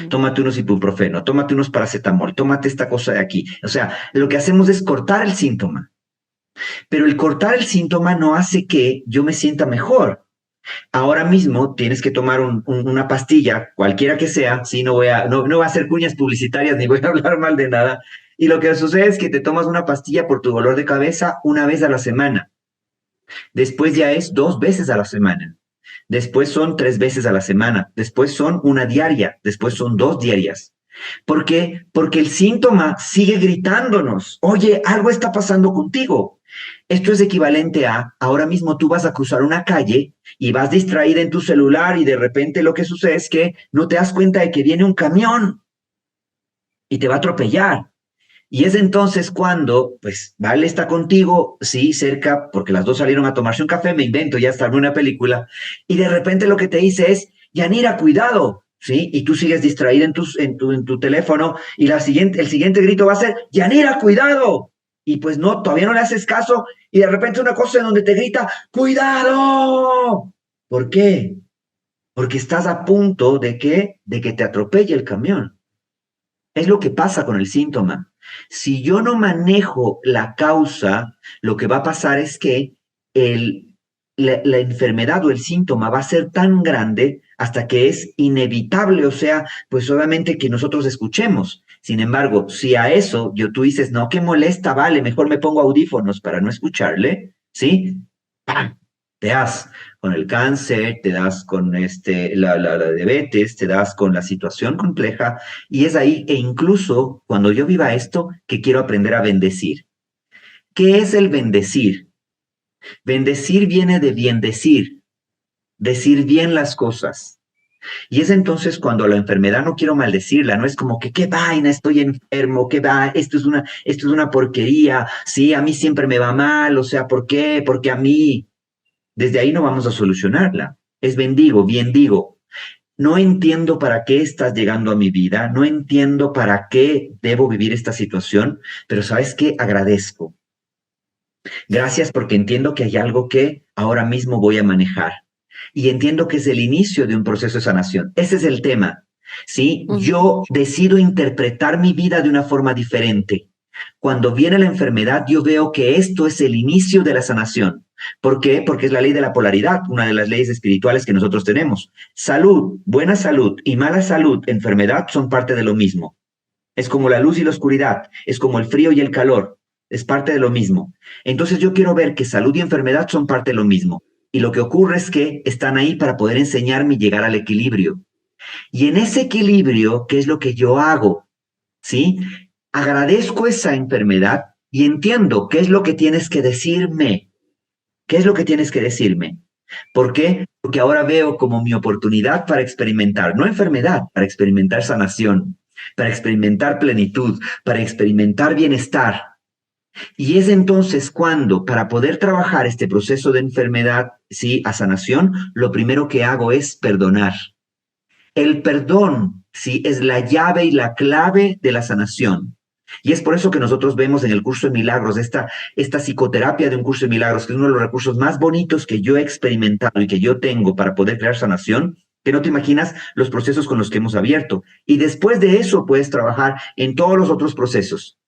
Tómate unos ibuprofeno, tómate unos paracetamol, tómate esta cosa de aquí. O sea, lo que hacemos es cortar el síntoma. Pero el cortar el síntoma no hace que yo me sienta mejor. Ahora mismo tienes que tomar una pastilla, cualquiera que sea, ¿sí? No voy a hacer cuñas publicitarias ni voy a hablar mal de nada. Y lo que sucede es que te tomas una pastilla por tu dolor de cabeza una vez a la semana. Después ya es 2 veces a la semana. Después son 3 veces a la semana. Después son 1 diaria. Después son 2 diarias. ¿Por qué? Porque el síntoma sigue gritándonos. Oye, algo está pasando contigo. Esto es equivalente a, ahora mismo tú vas a cruzar una calle y vas distraída en tu celular y de repente lo que sucede es que no te das cuenta de que viene un camión y te va a atropellar. Y es entonces cuando, pues, Vale está contigo, sí, cerca, porque las dos salieron a tomarse un café, me invento, ya está en una película, y de repente lo que te dice es, Yanira, cuidado, ¿sí? Y tú sigues distraída en tu teléfono y el siguiente grito va a ser, Yanira, cuidado. Y pues no, todavía no le haces caso y de repente una cosa en donde te grita, cuidado. ¿Por qué? Porque estás a punto de que te atropelle el camión. Es lo que pasa con el síntoma. Si yo no manejo la causa, lo que va a pasar es que la enfermedad o el síntoma va a ser tan grande hasta que es inevitable, o sea, pues obviamente que nosotros escuchemos. Sin embargo, si a eso tú dices, no, qué molesta, vale, mejor me pongo audífonos para no escucharle, ¿sí? ¡Pam! Te das con el cáncer, te das con la diabetes, te das con la situación compleja, y es ahí, e incluso cuando yo viva esto, que quiero aprender a bendecir. ¿Qué es el bendecir? Bendecir viene de bien decir bien las cosas. Y es entonces cuando la enfermedad no quiero maldecirla, no es como que qué vaina, estoy enfermo, qué va, esto es una porquería, sí, a mí siempre me va mal, o sea, ¿por qué? Porque a mí, desde ahí no vamos a solucionarla. Es bendigo, bien digo. No entiendo para qué estás llegando a mi vida, no entiendo para qué debo vivir esta situación, pero ¿sabes qué? Agradezco. Gracias porque entiendo que hay algo que ahora mismo voy a manejar y entiendo que es el inicio de un proceso de sanación. Ese es el tema, ¿sí? Yo decido interpretar mi vida de una forma diferente. Cuando viene la enfermedad, yo veo que esto es el inicio de la sanación. ¿Por qué? Porque es la ley de la polaridad, una de las leyes espirituales que nosotros tenemos. Salud, buena salud y mala salud, enfermedad, son parte de lo mismo. Es como la luz y la oscuridad, es como el frío y el calor, es parte de lo mismo. Entonces yo quiero ver que salud y enfermedad son parte de lo mismo. Y lo que ocurre es que están ahí para poder enseñarme y llegar al equilibrio. Y en ese equilibrio, ¿qué es lo que yo hago? ¿Sí? Agradezco esa enfermedad y entiendo qué es lo que tienes que decirme. ¿Qué es lo que tienes que decirme? ¿Por qué? Porque ahora veo como mi oportunidad para experimentar, no enfermedad, para experimentar sanación, para experimentar plenitud, para experimentar bienestar. Y es entonces cuando, para poder trabajar este proceso de enfermedad, sí, a sanación, lo primero que hago es perdonar. El perdón, sí, es la llave y la clave de la sanación. Y es por eso que nosotros vemos en el curso de milagros, esta psicoterapia de un curso de milagros, que es uno de los recursos más bonitos que yo he experimentado y que yo tengo para poder crear sanación, que no te imaginas los procesos con los que hemos abierto. Y después de eso puedes trabajar en todos los otros procesos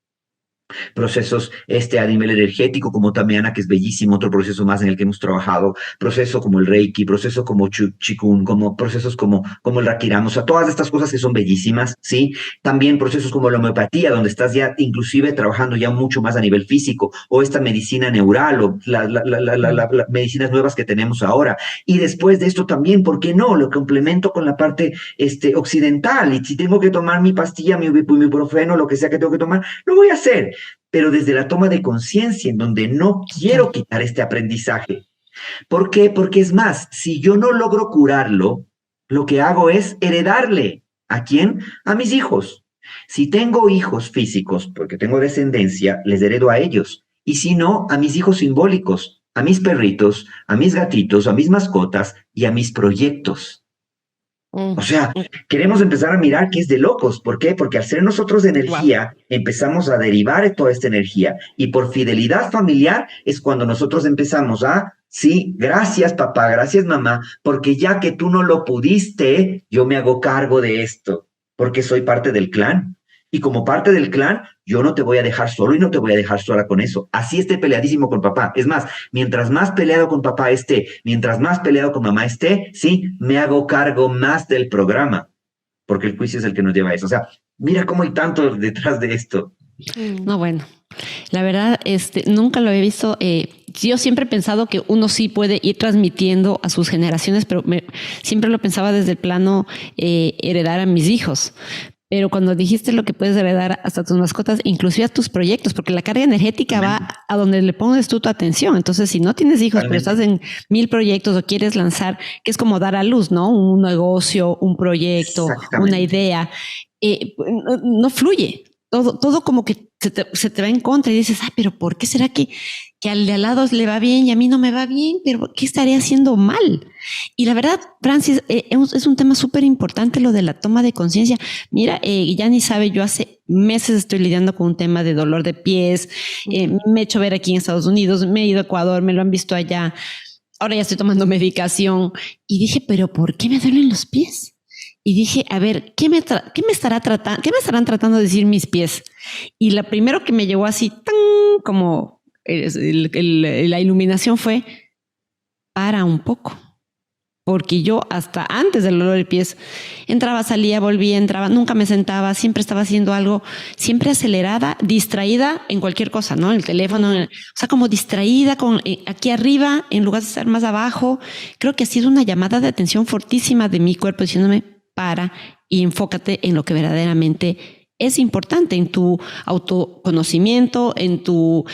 a nivel energético, como Tamiana, que es bellísimo, otro proceso más en el que hemos trabajado, proceso como el Reiki, proceso como Chikun, como procesos como el Rakiram, o sea, todas estas cosas que son bellísimas, ¿sí? También procesos como la homeopatía, donde estás ya inclusive trabajando ya mucho más a nivel físico, o esta medicina neural, o las medicinas nuevas que tenemos ahora. Y después de esto también, ¿por qué no? Lo complemento con la parte occidental, y si tengo que tomar mi pastilla, mi ibuprofeno, lo que sea que tengo que tomar, lo voy a hacer, pero desde la toma de conciencia, en donde no quiero quitar este aprendizaje. ¿Por qué? Porque es más, si yo no logro curarlo, lo que hago es heredarle. ¿A quién? A mis hijos. Si tengo hijos físicos, porque tengo descendencia, les heredo a ellos. Y si no, a mis hijos simbólicos, a mis perritos, a mis gatitos, a mis mascotas y a mis proyectos. O sea, queremos empezar a mirar que es de locos. ¿Por qué? Porque al ser nosotros de energía, empezamos a derivar toda esta energía. Y por fidelidad familiar es cuando nosotros empezamos a, sí, gracias papá, gracias mamá, porque ya que tú no lo pudiste, yo me hago cargo de esto, porque soy parte del clan. Y como parte del clan, yo no te voy a dejar solo y no te voy a dejar sola con eso. Así esté peleadísimo con papá. Es más, mientras más peleado con papá esté, mientras más peleado con mamá esté, sí, me hago cargo más del programa, porque el juicio es el que nos lleva a eso. O sea, mira cómo hay tanto detrás de esto. No, bueno, la verdad, nunca lo he visto. Yo siempre he pensado que uno sí puede ir transmitiendo a sus generaciones, pero siempre lo pensaba desde el plano heredar a mis hijos. Pero cuando dijiste lo que puedes heredar hasta tus mascotas, inclusive a tus proyectos, porque la carga energética va a donde le pones tú tu atención. Entonces, si no tienes hijos, pero estás en 1000 proyectos o quieres lanzar, que es como dar a luz, ¿no? Un negocio, un proyecto, una idea, no fluye. Todo como que se te va en contra y dices, pero ¿por qué será que que al de al lado le va bien y a mí no me va bien, pero ¿qué estaré haciendo mal? Y la verdad, Francis, es un tema súper importante lo de la toma de conciencia. Mira, Yanni sabe, yo hace meses estoy lidiando con un tema de dolor de pies, me he hecho ver aquí en Estados Unidos, me he ido a Ecuador, me lo han visto allá, ahora ya estoy tomando medicación y dije, pero ¿por qué me duelen los pies? Y dije, a ver, ¿qué me estarán tratando de decir mis pies? Y la primero que me llegó así, ¡tan! Como la iluminación fue, para un poco. Porque yo hasta antes del dolor de pies entraba, salía, volvía, entraba, nunca me sentaba, siempre estaba haciendo algo, siempre acelerada, distraída en cualquier cosa, ¿no? El teléfono, o sea, como distraída con aquí arriba en lugar de estar más abajo. Creo que ha sido una llamada de atención fortísima de mi cuerpo diciéndome, para y enfócate en lo que verdaderamente es importante, en tu autoconocimiento, en tu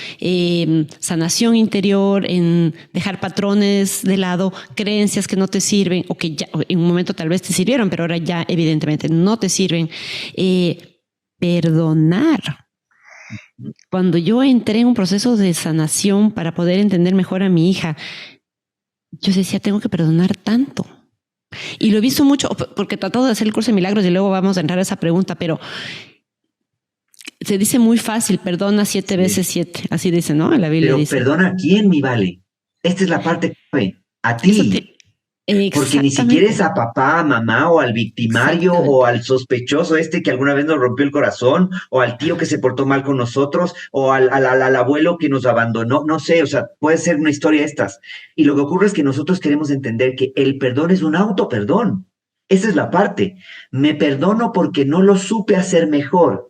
sanación interior, en dejar patrones de lado, creencias que no te sirven o que ya en un momento tal vez te sirvieron, pero ahora ya evidentemente no te sirven. Perdonar. Cuando yo entré en un proceso de sanación para poder entender mejor a mi hija, yo decía, tengo que perdonar tanto. Y lo he visto mucho, porque he tratado de hacer el curso de milagros y luego vamos a entrar a esa pregunta, pero se dice muy fácil, perdona 7 veces 7, así dice, ¿no? En la Biblia pero dice. ¿perdona a quién, mi vale? Esta es la parte clave, a ti. Porque ni siquiera es a papá, a mamá, o al victimario, o al sospechoso que alguna vez nos rompió el corazón, o al tío que se portó mal con nosotros, o al abuelo que nos abandonó, no sé, o sea, puede ser una historia de estas. Y lo que ocurre es que nosotros queremos entender que el perdón es un autoperdón. Esa es la parte. Me perdono porque no lo supe hacer mejor.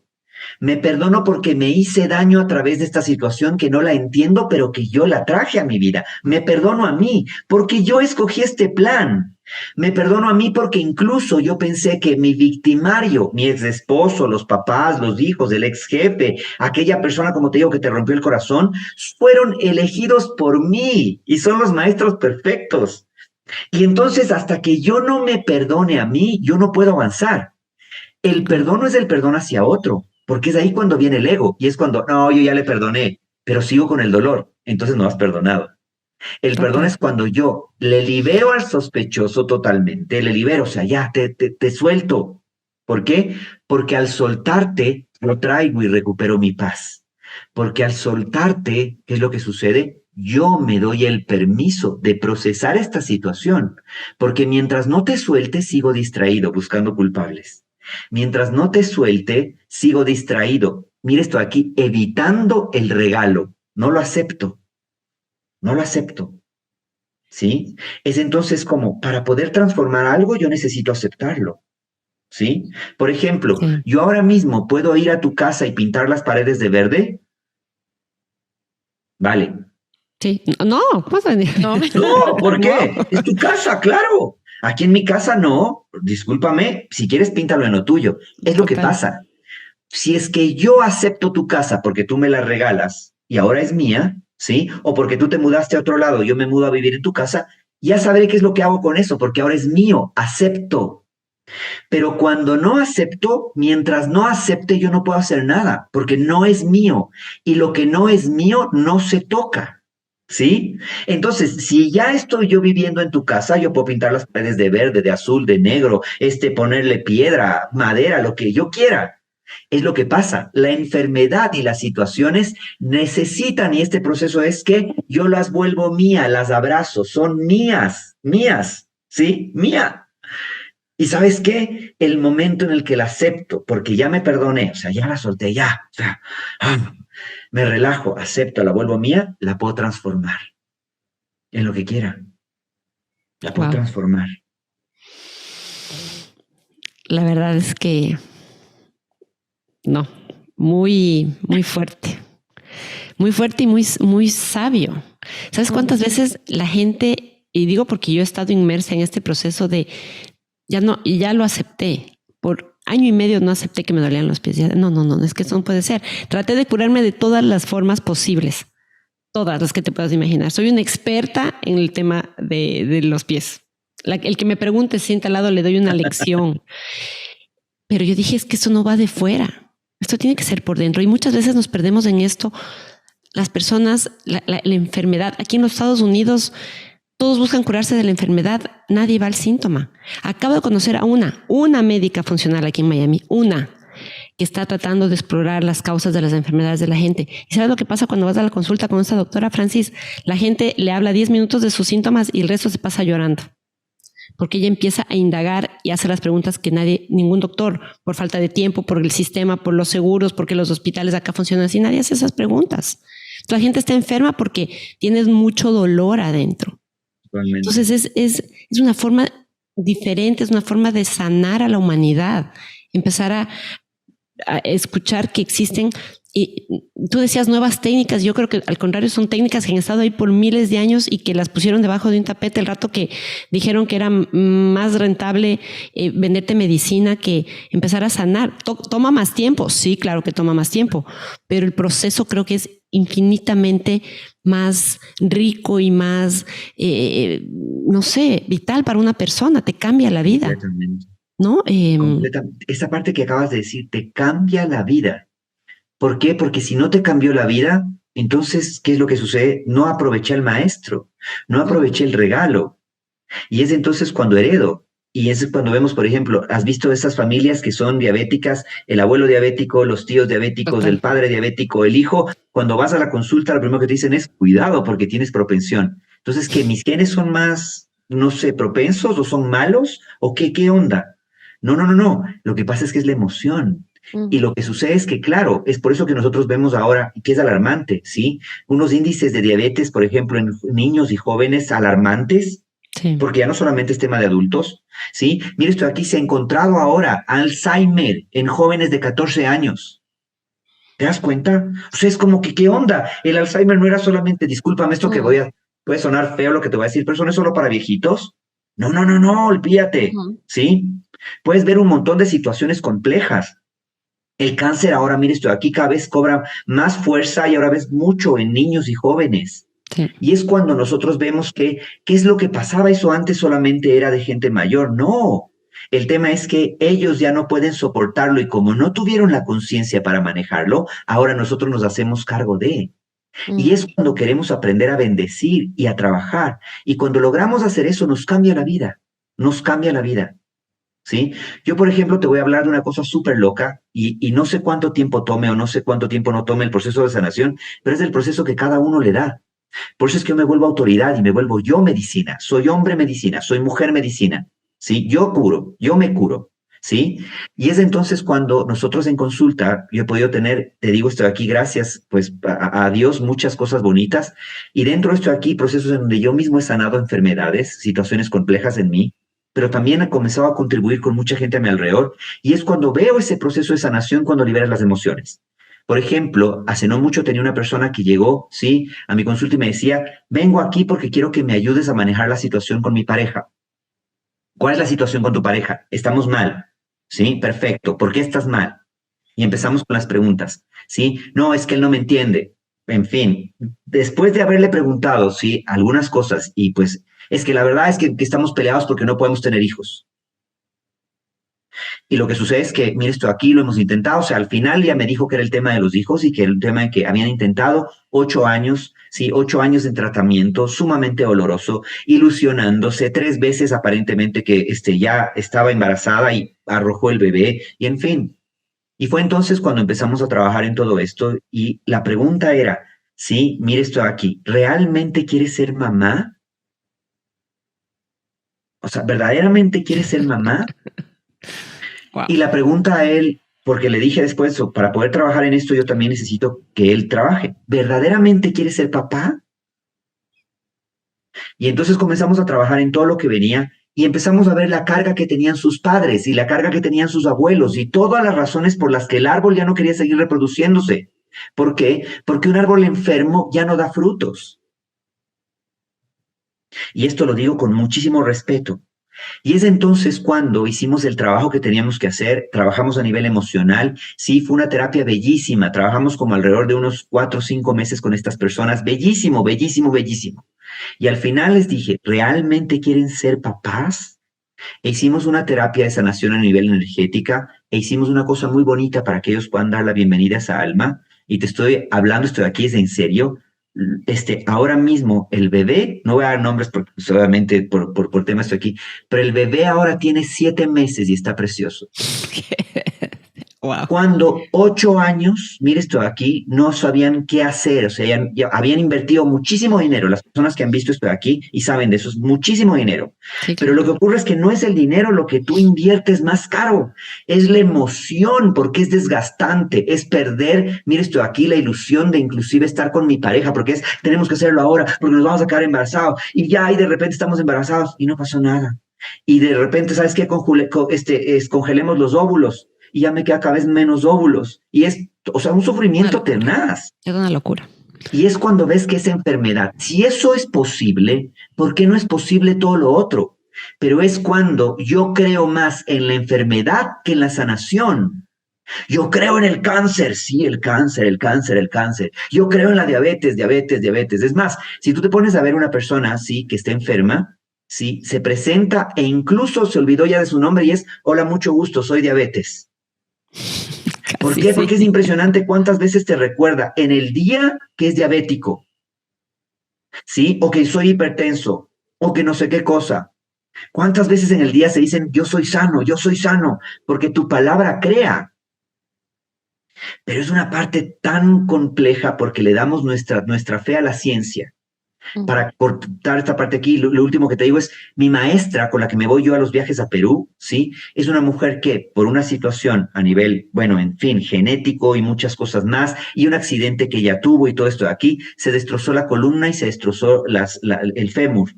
Me perdono porque me hice daño a través de esta situación que no la entiendo, pero que yo la traje a mi vida. Me perdono a mí porque yo escogí este plan. Me perdono a mí porque incluso yo pensé que mi victimario, mi ex esposo, los papás, los hijos, el ex jefe, aquella persona, como te digo, que te rompió el corazón, fueron elegidos por mí y son los maestros perfectos. Y entonces, hasta que yo no me perdone a mí, yo no puedo avanzar. El perdón no es el perdón hacia otro, porque es ahí cuando viene el ego y es cuando, no, yo ya le perdoné, pero sigo con el dolor, entonces no has perdonado. El perdón es cuando yo le libero al sospechoso totalmente, le libero, o sea, ya te suelto. ¿Por qué? Porque al soltarte lo traigo y recupero mi paz. Porque al soltarte, ¿qué es lo que sucede? Yo me doy el permiso de procesar esta situación, porque mientras no te suelte, sigo distraído buscando culpables. Mientras no te suelte, sigo distraído. Mira esto aquí, evitando el regalo. No lo acepto. No lo acepto. ¿Sí? Es entonces como, para poder transformar algo, yo necesito aceptarlo. ¿Sí? Por ejemplo, yo ahora mismo puedo ir a tu casa y pintar las paredes de verde. Vale. Sí. No, ¿cómo se dice? No, ¿por qué? No. Es tu casa, claro. Aquí en mi casa no. Discúlpame, si quieres píntalo en lo tuyo. Es lo que pasa. Si es que yo acepto tu casa porque tú me la regalas y ahora es mía, ¿sí? O porque tú te mudaste a otro lado, yo me mudo a vivir en tu casa, ya sabré qué es lo que hago con eso, porque ahora es mío, acepto. Pero cuando no acepto, mientras no acepte, yo no puedo hacer nada, porque no es mío. Y lo que no es mío no se toca, ¿sí? Entonces, si ya estoy yo viviendo en tu casa, yo puedo pintar las paredes de verde, de azul, de negro, ponerle piedra, madera, lo que yo quiera. Es lo que pasa. La enfermedad y las situaciones necesitan, y este proceso es que yo las vuelvo mías, las abrazo, son mías, ¿sí? Mía. ¿Y sabes qué? El momento en el que la acepto, porque ya me perdoné, o sea, ya la solté, ya, o sea, me relajo, acepto, la vuelvo mía, la puedo transformar en lo que quiera. La puedo transformar. La verdad es que no, muy, muy fuerte. Muy fuerte y muy sabio. ¿Sabes cuántas veces la gente, y digo porque yo he estado inmersa en este proceso de ya lo acepté. Por año y medio no acepté que me dolían los pies. No, es que eso no puede ser. Traté de curarme de todas las formas posibles. Todas las que te puedas imaginar. Soy una experta en el tema de los pies. El que me pregunte, sienta al lado, le doy una lección. Pero yo dije, es que eso no va de fuera. Esto tiene que ser por dentro. Y muchas veces nos perdemos en esto. las personas, la enfermedad, aquí en los Estados Unidos, todos buscan curarse de la enfermedad, nadie va al síntoma. Acabo de conocer a una médica funcional aquí en Miami, que está tratando de explorar las causas de las enfermedades de la gente. ¿Y sabes lo que pasa cuando vas a la consulta con esta doctora, Francis? La gente le habla 10 minutos de sus síntomas y el resto se pasa llorando. Porque ella empieza a indagar y hace las preguntas que ningún doctor, por falta de tiempo, por el sistema, por los seguros, porque los hospitales acá funcionan así, nadie hace esas preguntas. La gente está enferma porque tienes mucho dolor adentro. Realmente. Entonces es una forma diferente, es una forma de sanar a la humanidad, empezar a escuchar que existen, y tú decías nuevas técnicas, yo creo que al contrario son técnicas que han estado ahí por miles de años y que las pusieron debajo de un tapete el rato que dijeron que era más rentable venderte medicina que empezar a sanar. Toma más tiempo, sí, claro que toma más tiempo, pero el proceso creo que es infinitamente más rico y más, no sé, vital para una persona, te cambia la vida, ¿no? Esa parte que acabas de decir, te cambia la vida. ¿Por qué? Porque si no te cambió la vida, entonces, ¿qué es lo que sucede? No aproveché al maestro, no aproveché el regalo. Y es entonces cuando heredo. Y es cuando vemos, por ejemplo, has visto esas familias que son diabéticas, el abuelo diabético, los tíos diabéticos, el padre diabético, el hijo. Cuando vas a la consulta, lo primero que te dicen es cuidado porque tienes propensión. Entonces, ¿que mis genes son más, no sé, propensos o son malos? ¿O qué onda? No. Lo que pasa es que es la emoción. Y lo que sucede es que, claro, es por eso que nosotros vemos ahora, que es alarmante, ¿sí? Unos índices de diabetes, por ejemplo, en niños y jóvenes alarmantes, sí. Porque ya no solamente es tema de adultos, ¿sí? Mira esto, aquí se ha encontrado ahora Alzheimer en jóvenes de 14 años. ¿Te das cuenta? O sea, es como que, ¿qué onda? El Alzheimer no era solamente, discúlpame esto que puede sonar feo lo que te voy a decir, pero eso no es solo para viejitos. No, olvídate, ¿sí? Puedes ver un montón de situaciones complejas. El cáncer ahora, mire esto, aquí cada vez cobra más fuerza y ahora ves mucho en niños y jóvenes. Sí. Y es cuando nosotros vemos que, ¿qué es lo que pasaba? Eso antes solamente era de gente mayor. No, el tema es que ellos ya no pueden soportarlo y como no tuvieron la conciencia para manejarlo, ahora nosotros nos hacemos cargo de. Y es cuando queremos aprender a bendecir y a trabajar. Y cuando logramos hacer eso, nos cambia la vida. Nos cambia la vida. ¿Sí? Yo, por ejemplo, te voy a hablar de una cosa súper loca y no sé cuánto tiempo tome o no sé cuánto tiempo no tome el proceso de sanación, pero es el proceso que cada uno le da. Por eso es que yo me vuelvo autoridad y me vuelvo yo medicina. Soy hombre medicina, soy mujer medicina. ¿Sí? Yo curo, yo me curo. ¿Sí? Y es entonces cuando nosotros en consulta, yo he podido tener, te digo esto aquí, gracias pues a Dios, muchas cosas bonitas. Y dentro de esto aquí, procesos en donde yo mismo he sanado enfermedades, situaciones complejas en mí, pero también ha comenzado a contribuir con mucha gente a mi alrededor, y es cuando veo ese proceso de sanación cuando liberas las emociones. Por ejemplo, hace no mucho tenía una persona que llegó, ¿sí?, a mi consulta y me decía, vengo aquí porque quiero que me ayudes a manejar la situación con mi pareja. ¿Cuál es la situación con tu pareja? Estamos mal, ¿sí? Perfecto. ¿Por qué estás mal? Y empezamos con las preguntas, ¿sí? No, es que él no me entiende. En fin, después de haberle preguntado, ¿sí?, algunas cosas, y pues es que la verdad es que estamos peleados porque no podemos tener hijos. Y lo que sucede es que, mire esto, aquí lo hemos intentado, o sea, al final ya me dijo que era el tema de los hijos y que el tema de que habían intentado 8 años, sí, 8 años de tratamiento sumamente doloroso, ilusionándose 3 veces aparentemente que ya estaba embarazada y arrojó el bebé, y en fin. Y fue entonces cuando empezamos a trabajar en todo esto y la pregunta era, sí, mire esto aquí, ¿realmente quieres ser mamá? O sea, ¿verdaderamente quieres ser mamá? Wow. Y la pregunta a él, porque le dije después, para poder trabajar en esto yo también necesito que él trabaje. ¿Verdaderamente quiere ser papá? Y entonces comenzamos a trabajar en todo lo que venía y empezamos a ver la carga que tenían sus padres y la carga que tenían sus abuelos y todas las razones por las que el árbol ya no quería seguir reproduciéndose. ¿Por qué? Porque un árbol enfermo ya no da frutos. Y esto lo digo con muchísimo respeto. Y es entonces cuando hicimos el trabajo que teníamos que hacer, trabajamos a nivel emocional, sí, fue una terapia bellísima, trabajamos como alrededor de unos 4 o 5 meses con estas personas, bellísimo. Y al final les dije, ¿realmente quieren ser papás? E hicimos una terapia de sanación a nivel energética, e hicimos una cosa muy bonita para que ellos puedan dar la bienvenida a esa alma, y te estoy hablando, estoy aquí, es en serio. Ahora mismo el bebé, no voy a dar nombres porque pues, obviamente por tema estoy aquí, pero el bebé ahora tiene 7 meses y está precioso. Wow. Cuando 8 años, mire esto aquí, no sabían qué hacer, o sea, ya habían invertido muchísimo dinero. Las personas que han visto esto de aquí y saben de eso, es muchísimo dinero. Sí, Pero claro. lo que ocurre es que no es el dinero lo que tú inviertes más caro, es la emoción, porque es desgastante, es perder, mire esto de aquí, la ilusión de inclusive estar con mi pareja, porque tenemos que hacerlo ahora, porque nos vamos a quedar embarazados, y de repente estamos embarazados y no pasó nada. Y de repente, ¿sabes qué? Congelemos los óvulos y ya me queda cada vez menos óvulos. Y o sea, un sufrimiento tenaz. Es una locura. Y es cuando ves que esa enfermedad, si eso es posible, ¿por qué no es posible todo lo otro? Pero es cuando yo creo más en la enfermedad que en la sanación. Yo creo en el cáncer, sí, el cáncer, el cáncer, el cáncer. Yo creo en la diabetes, diabetes, diabetes. Es más, si tú te pones a ver una persona, sí, que está enferma, sí, se presenta e incluso se olvidó ya de su nombre y es, hola, mucho gusto, soy diabetes. ¿Por qué? Porque es impresionante cuántas veces te recuerda en el día que es diabético, ¿sí? O que soy hipertenso, o que no sé qué cosa. ¿Cuántas veces en el día se dicen, yo soy sano, porque tu palabra crea? Pero es una parte tan compleja porque le damos nuestra fe a la ciencia. Para cortar esta parte aquí, lo último que te digo es, mi maestra con la que me voy yo a los viajes a Perú, ¿sí? Es una mujer que por una situación a nivel, bueno, en fin, genético y muchas cosas más, y un accidente que ella tuvo y todo esto de aquí, se destrozó la columna y se destrozó el fémur.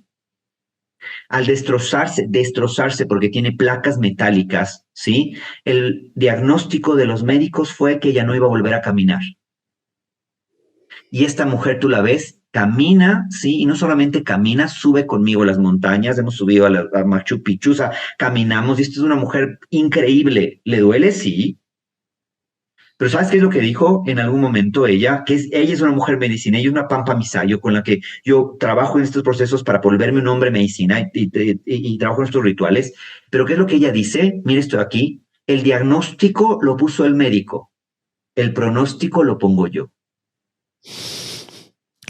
Al destrozarse porque tiene placas metálicas, ¿sí? El diagnóstico de los médicos fue que ella no iba a volver a caminar. Y esta mujer, tú la ves, camina, sí, y no solamente camina, sube conmigo las montañas, hemos subido a Machu Picchu, o sea, caminamos, y esta es una mujer increíble. ¿Le duele? Sí. Pero ¿sabes qué es lo que dijo en algún momento ella? Ella es una mujer medicina, ella es una pampa misayo con la que yo trabajo en estos procesos para volverme un hombre medicina y trabajo en estos rituales. Pero ¿qué es lo que ella dice? Mire esto aquí, el diagnóstico lo puso el médico, el pronóstico lo pongo yo.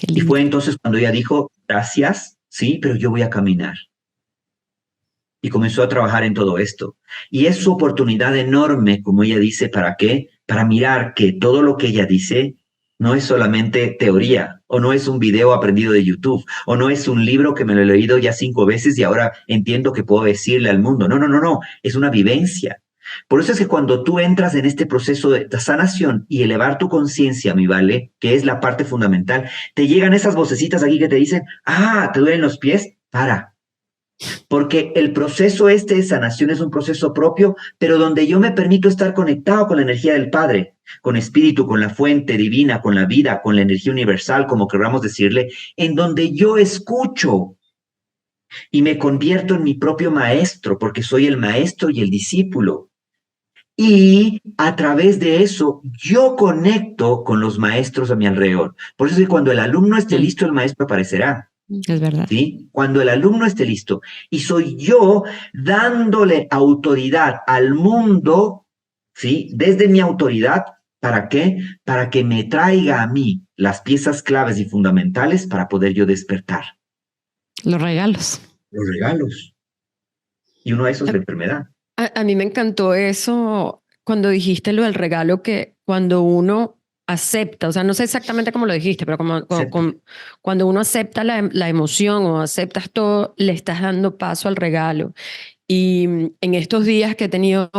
Y fue entonces cuando ella dijo, gracias, sí, pero yo voy a caminar. Y comenzó a trabajar en todo esto. Y es su oportunidad enorme, como ella dice, ¿para qué? Para mirar que todo lo que ella dice no es solamente teoría, o no es un video aprendido de YouTube, o no es un libro que me lo he leído ya 5 veces y ahora entiendo que puedo decirle al mundo. No, no, no, no, es una vivencia. Por eso es que cuando tú entras en este proceso de sanación y elevar tu conciencia, mi vale, que es la parte fundamental, te llegan esas vocecitas aquí que te dicen, ¿te duelen los pies? Para. Porque el proceso de sanación es un proceso propio, pero donde yo me permito estar conectado con la energía del Padre, con espíritu, con la fuente divina, con la vida, con la energía universal, como queramos decirle, en donde yo escucho y me convierto en mi propio maestro, porque soy el maestro y el discípulo. Y a través de eso, yo conecto con los maestros a mi alrededor. Por eso es que cuando el alumno esté listo, el maestro aparecerá. Es verdad. ¿Sí? Cuando el alumno esté listo. Y soy yo dándole autoridad al mundo, ¿sí? Desde mi autoridad, ¿para qué? Para que me traiga a mí las piezas claves y fundamentales para poder yo despertar. Los regalos. Los regalos. Y uno de esos es la enfermedad. A mí me encantó eso cuando dijiste lo del regalo, que cuando uno acepta, o sea, no sé exactamente cómo lo dijiste, pero cuando uno acepta la emoción o aceptas todo, le estás dando paso al regalo. Y en estos días que he tenido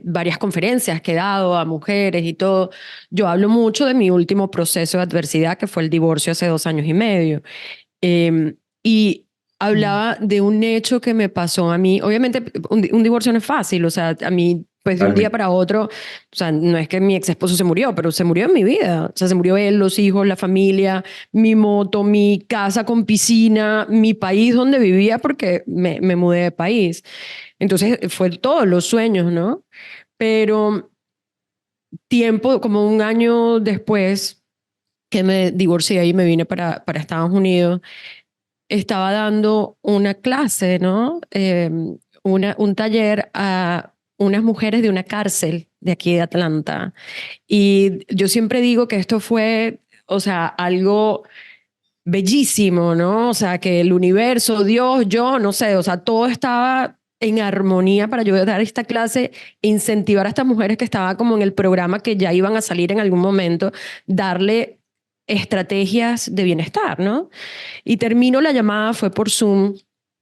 varias conferencias que he dado a mujeres y todo, yo hablo mucho de mi último proceso de adversidad, que fue el divorcio hace 2 años y medio. Y hablaba de un hecho que me pasó a mí. Obviamente, un divorcio no es fácil. O sea, a mí, pues de un día para otro, o sea, no es que mi ex esposo se murió, pero se murió en mi vida. O sea, se murió él, los hijos, la familia, mi moto, mi casa con piscina, mi país donde vivía, porque me mudé de país. Entonces, fue todos los sueños, ¿no? Pero tiempo, como 1 año después que me divorcié y me vine para Estados Unidos, estaba dando una clase, ¿no? Un taller a unas mujeres de una cárcel de aquí de Atlanta. Y yo siempre digo que esto fue, o sea, algo bellísimo, ¿no? O sea, que el universo, Dios, yo, no sé, o sea, todo estaba en armonía para yo dar esta clase, incentivar a estas mujeres que estaban como en el programa que ya iban a salir en algún momento, darle estrategias de bienestar, ¿no? Y termino la llamada, fue por Zoom,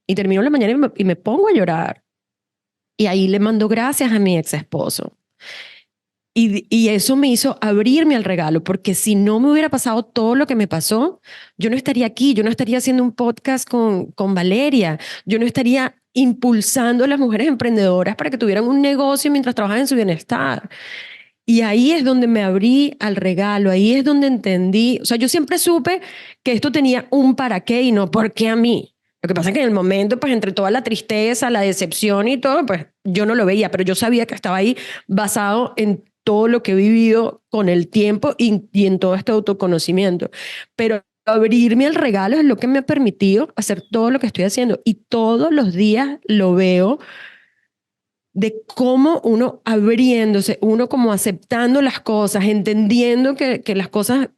y termino la mañana y me pongo a llorar. Y ahí le mando gracias a mi ex esposo. Y eso me hizo abrirme al regalo, porque si no me hubiera pasado todo lo que me pasó, yo no estaría aquí, yo no estaría haciendo un podcast con Valeria, yo no estaría impulsando a las mujeres emprendedoras para que tuvieran un negocio mientras trabajaban en su bienestar. Y ahí es donde me abrí al regalo, ahí es donde entendí, o sea, yo siempre supe que esto tenía un para qué y no por qué a mí. Lo que pasa es que en el momento, pues entre toda la tristeza, la decepción y todo, pues yo no lo veía, pero yo sabía que estaba ahí basado en todo lo que he vivido con el tiempo y en todo este autoconocimiento. Pero abrirme al regalo es lo que me ha permitido hacer todo lo que estoy haciendo. Y todos los días lo veo de cómo uno abriéndose, uno como aceptando las cosas, entendiendo que las cosas,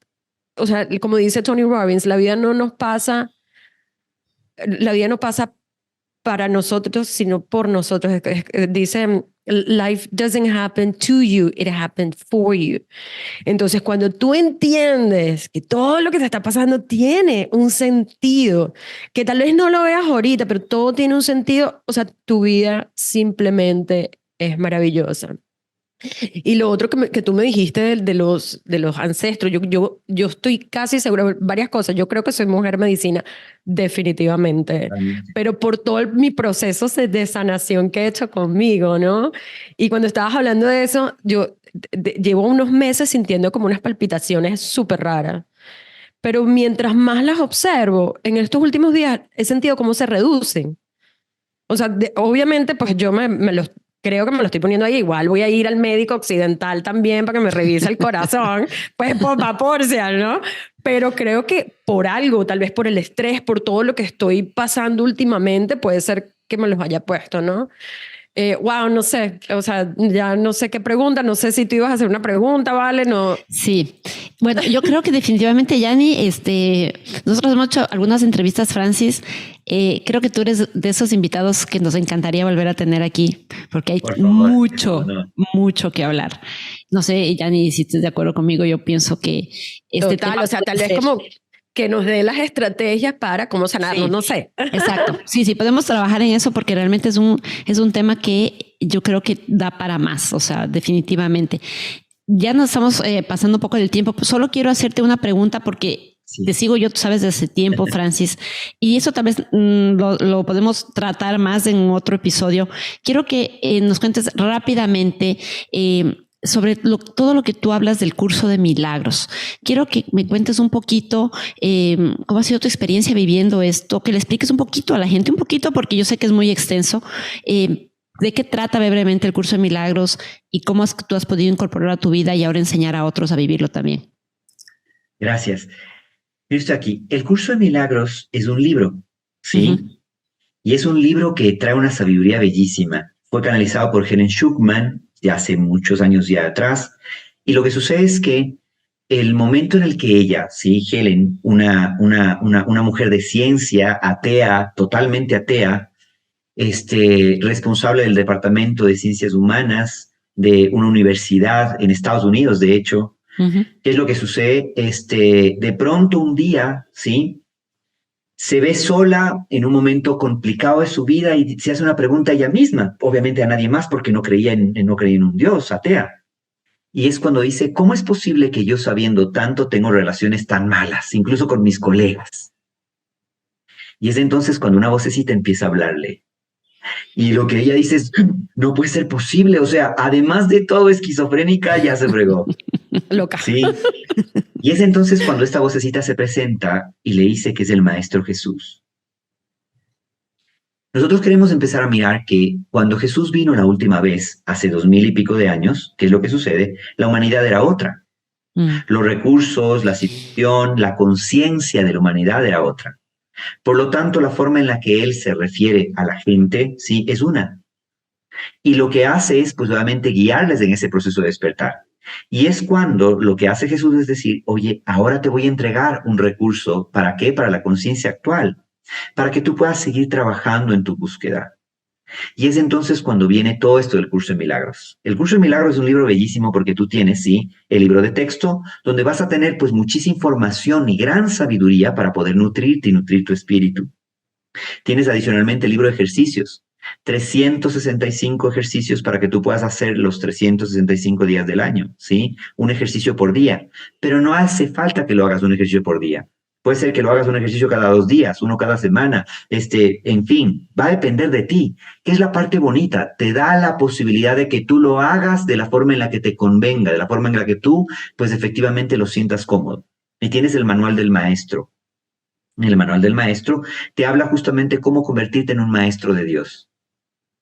o sea, como dice Tony Robbins, la vida no nos pasa, la vida no pasa para nosotros, sino por nosotros. Dice, life doesn't happen to you, it happened for you. Entonces, cuando tú entiendes que todo lo que te está pasando tiene un sentido, que tal vez no lo veas ahorita, pero todo tiene un sentido, o sea, tu vida simplemente es maravillosa. Y lo otro que tú me dijiste de los ancestros, yo estoy casi segura de varias cosas. Yo creo que soy mujer medicina, definitivamente, pero por todo mi proceso de sanación que he hecho conmigo, ¿no? Y cuando estabas hablando de eso, yo llevo unos meses sintiendo como unas palpitaciones súper raras. Pero mientras más las observo, en estos últimos días he sentido cómo se reducen. O sea, obviamente, pues yo creo que me lo estoy poniendo ahí. Igual voy a ir al médico occidental también para que me revise el corazón, pues por proporción, ¿no? Pero creo que por algo, tal vez por el estrés, por todo lo que estoy pasando últimamente, puede ser que me los haya puesto, ¿no? Wow, no sé, o sea, ya no sé qué pregunta, no sé si tú ibas a hacer una pregunta, ¿vale? No. Sí, bueno, yo creo que definitivamente, Yanni, nosotros hemos hecho algunas entrevistas, Francis, creo que tú eres de esos invitados que nos encantaría volver a tener aquí, porque hay mucho que hablar. No sé, Yanni, si estás de acuerdo conmigo, yo pienso que Total, o sea, tal vez como que nos dé las estrategias para cómo sanarnos, sí. No sé. Exacto. Sí, podemos trabajar en eso porque realmente es un tema que yo creo que da para más, o sea, definitivamente. Ya nos estamos pasando un poco del tiempo. Solo quiero hacerte una pregunta porque te sigo yo, tú sabes, desde hace tiempo, Francis, y eso tal vez lo podemos tratar más en otro episodio. Quiero que nos cuentes rápidamente sobre todo lo que tú hablas del curso de milagros. Quiero que me cuentes un poquito cómo ha sido tu experiencia viviendo esto, que le expliques un poquito a la gente, un poquito porque yo sé que es muy extenso, de qué trata brevemente el curso de milagros y cómo tú has podido incorporarlo a tu vida y ahora enseñar a otros a vivirlo también. Gracias. Estoy aquí. El curso de milagros es un libro, ¿sí? Uh-huh. Y es un libro que trae una sabiduría bellísima. Fue canalizado por Helen Schucman de hace muchos años ya atrás. Y lo que sucede es que el momento en el que ella, sí, Helen, una mujer de ciencia, atea, totalmente atea, responsable del Departamento de Ciencias Humanas de una universidad en Estados Unidos, de hecho, uh-huh. ¿Qué es lo que sucede? De pronto un día, ¿sí? Se ve sola en un momento complicado de su vida y se hace una pregunta a ella misma, obviamente a nadie más porque no creía en un Dios, atea. Y es cuando dice, ¿cómo es posible que yo sabiendo tanto tengo relaciones tan malas, incluso con mis colegas? Y es entonces cuando una vocecita empieza a hablarle. Y lo que ella dice es, no puede ser posible, o sea, además de todo esquizofrénica, ya se fregó. Loca. Sí. Y es entonces cuando esta vocecita se presenta y le dice que es el Maestro Jesús. Nosotros queremos empezar a mirar que cuando Jesús vino la última vez, hace 2000 y pico de años, ¿qué es lo que sucede? La humanidad era otra. Los recursos, la situación, la conciencia de la humanidad era otra. Por lo tanto, la forma en la que él se refiere a la gente, sí, es una. Y lo que hace es, pues, obviamente, guiarles en ese proceso de despertar. Y es cuando lo que hace Jesús es decir, oye, ahora te voy a entregar un recurso. ¿Para qué? Para la conciencia actual, para que tú puedas seguir trabajando en tu búsqueda. Y es entonces cuando viene todo esto del curso de milagros. El curso de milagros es un libro bellísimo porque tú tienes, sí, el libro de texto, donde vas a tener pues muchísima información y gran sabiduría para poder nutrirte y nutrir tu espíritu. Tienes adicionalmente el libro de ejercicios, 365 ejercicios para que tú puedas hacer los 365 días del año, ¿sí? Un ejercicio por día, pero no hace falta que lo hagas un ejercicio por día. Puede ser que lo hagas un ejercicio cada 2 días, uno cada semana, en fin, va a depender de ti. ¿Qué es la parte bonita? Te da la posibilidad de que tú lo hagas de la forma en la que te convenga, de la forma en la que tú, pues efectivamente lo sientas cómodo. Y tienes el manual del maestro. El manual del maestro te habla justamente cómo convertirte en un maestro de Dios.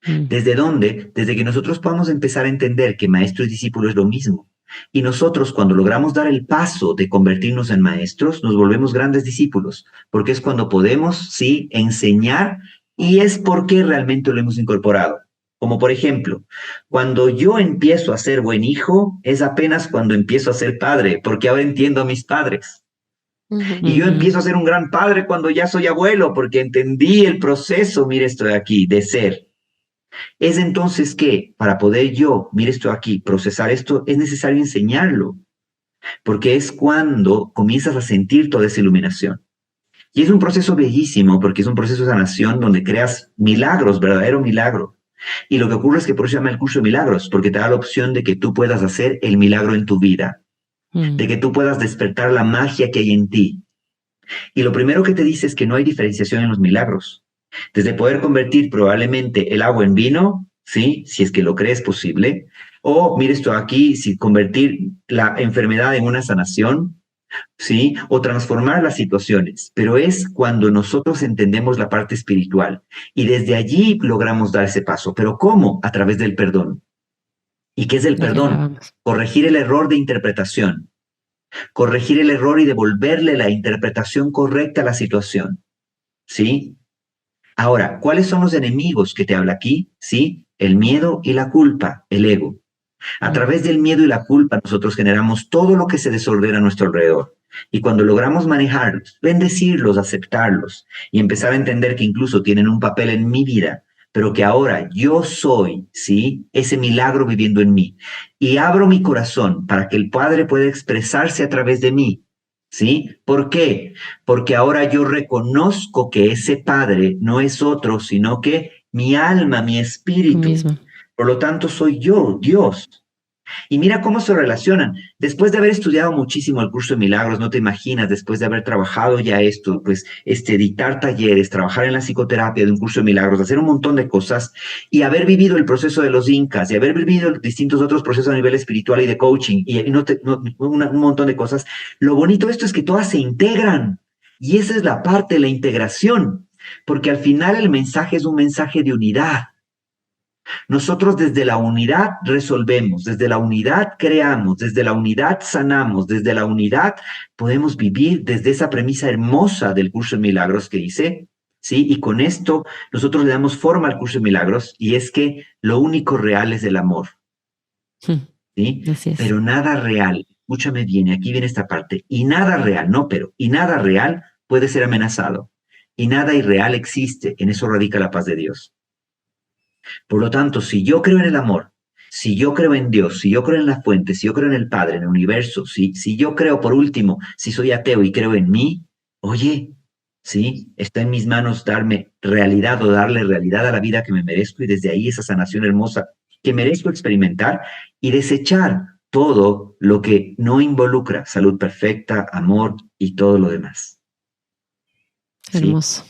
¿Desde dónde? Desde que nosotros podamos empezar a entender que maestro y discípulo es lo mismo. Y nosotros, cuando logramos dar el paso de convertirnos en maestros, nos volvemos grandes discípulos, porque es cuando podemos, sí, enseñar, y es porque realmente lo hemos incorporado. Como por ejemplo, cuando yo empiezo a ser buen hijo, es apenas cuando empiezo a ser padre, porque ahora entiendo a mis padres. Y yo empiezo a ser un gran padre cuando ya soy abuelo, porque entendí el proceso, mire esto de aquí, de ser. Es entonces que para poder yo, mire esto aquí, procesar esto, es necesario enseñarlo, porque es cuando comienzas a sentir toda esa iluminación. Y es un proceso bellísimo, porque es un proceso de sanación donde creas milagros, verdadero milagro. Y lo que ocurre es que por eso se llama el curso de milagros, porque te da la opción de que tú puedas hacer el milagro en tu vida, de que tú puedas despertar la magia que hay en ti. Y lo primero que te dice es que no hay diferenciación en los milagros. Desde poder convertir probablemente el agua en vino, ¿sí? Si es que lo crees posible. O, mire esto aquí, si convertir la enfermedad en una sanación, ¿sí? O transformar las situaciones. Pero es cuando nosotros entendemos la parte espiritual. Y desde allí logramos dar ese paso. ¿Pero cómo? A través del perdón. ¿Y qué es el perdón? Corregir el error de interpretación. Corregir el error y devolverle la interpretación correcta a la situación. ¿Sí? Ahora, ¿cuáles son los enemigos que te habla aquí? ¿Sí? El miedo y la culpa, el ego. A través del miedo y la culpa nosotros generamos todo lo que se desordena a nuestro alrededor. Y cuando logramos manejarlos, bendecirlos, aceptarlos y empezar a entender que incluso tienen un papel en mi vida, pero que ahora yo soy, ¿sí? Ese milagro viviendo en mí. Y abro mi corazón para que el Padre pueda expresarse a través de mí, ¿sí? ¿Por qué? Porque ahora yo reconozco que ese Padre no es otro, sino que mi alma, mi espíritu. Por lo tanto, soy yo, Dios. Y mira cómo se relacionan. Después de haber estudiado muchísimo el curso de milagros, no te imaginas, después de haber trabajado ya esto, pues, dictar talleres, trabajar en la psicoterapia de un curso de milagros, hacer un montón de cosas y haber vivido el proceso de los incas y haber vivido distintos otros procesos a nivel espiritual y de coaching y un montón de cosas. Lo bonito de esto es que todas se integran y esa es la parte de la integración, porque al final el mensaje es un mensaje de unidad. Nosotros desde la unidad resolvemos, desde la unidad creamos, desde la unidad sanamos, desde la unidad podemos vivir desde esa premisa hermosa del curso de milagros que hice, ¿sí? Y con esto nosotros le damos forma al curso de milagros y es que lo único real es el amor, ¿sí? Pero nada real, escúchame bien, aquí viene esta parte, y nada real, no pero, y nada real puede ser amenazado, y nada irreal existe, en eso radica la paz de Dios. Por lo tanto, si yo creo en el amor, si yo creo en Dios, si yo creo en la fuente, si yo creo en el Padre, en el universo, si yo creo, por último, si soy ateo y creo en mí, oye, sí, está en mis manos darme realidad o darle realidad a la vida que me merezco y desde ahí esa sanación hermosa que merezco experimentar y desechar todo lo que no involucra salud perfecta, amor y todo lo demás. Hermoso. ¿Sí?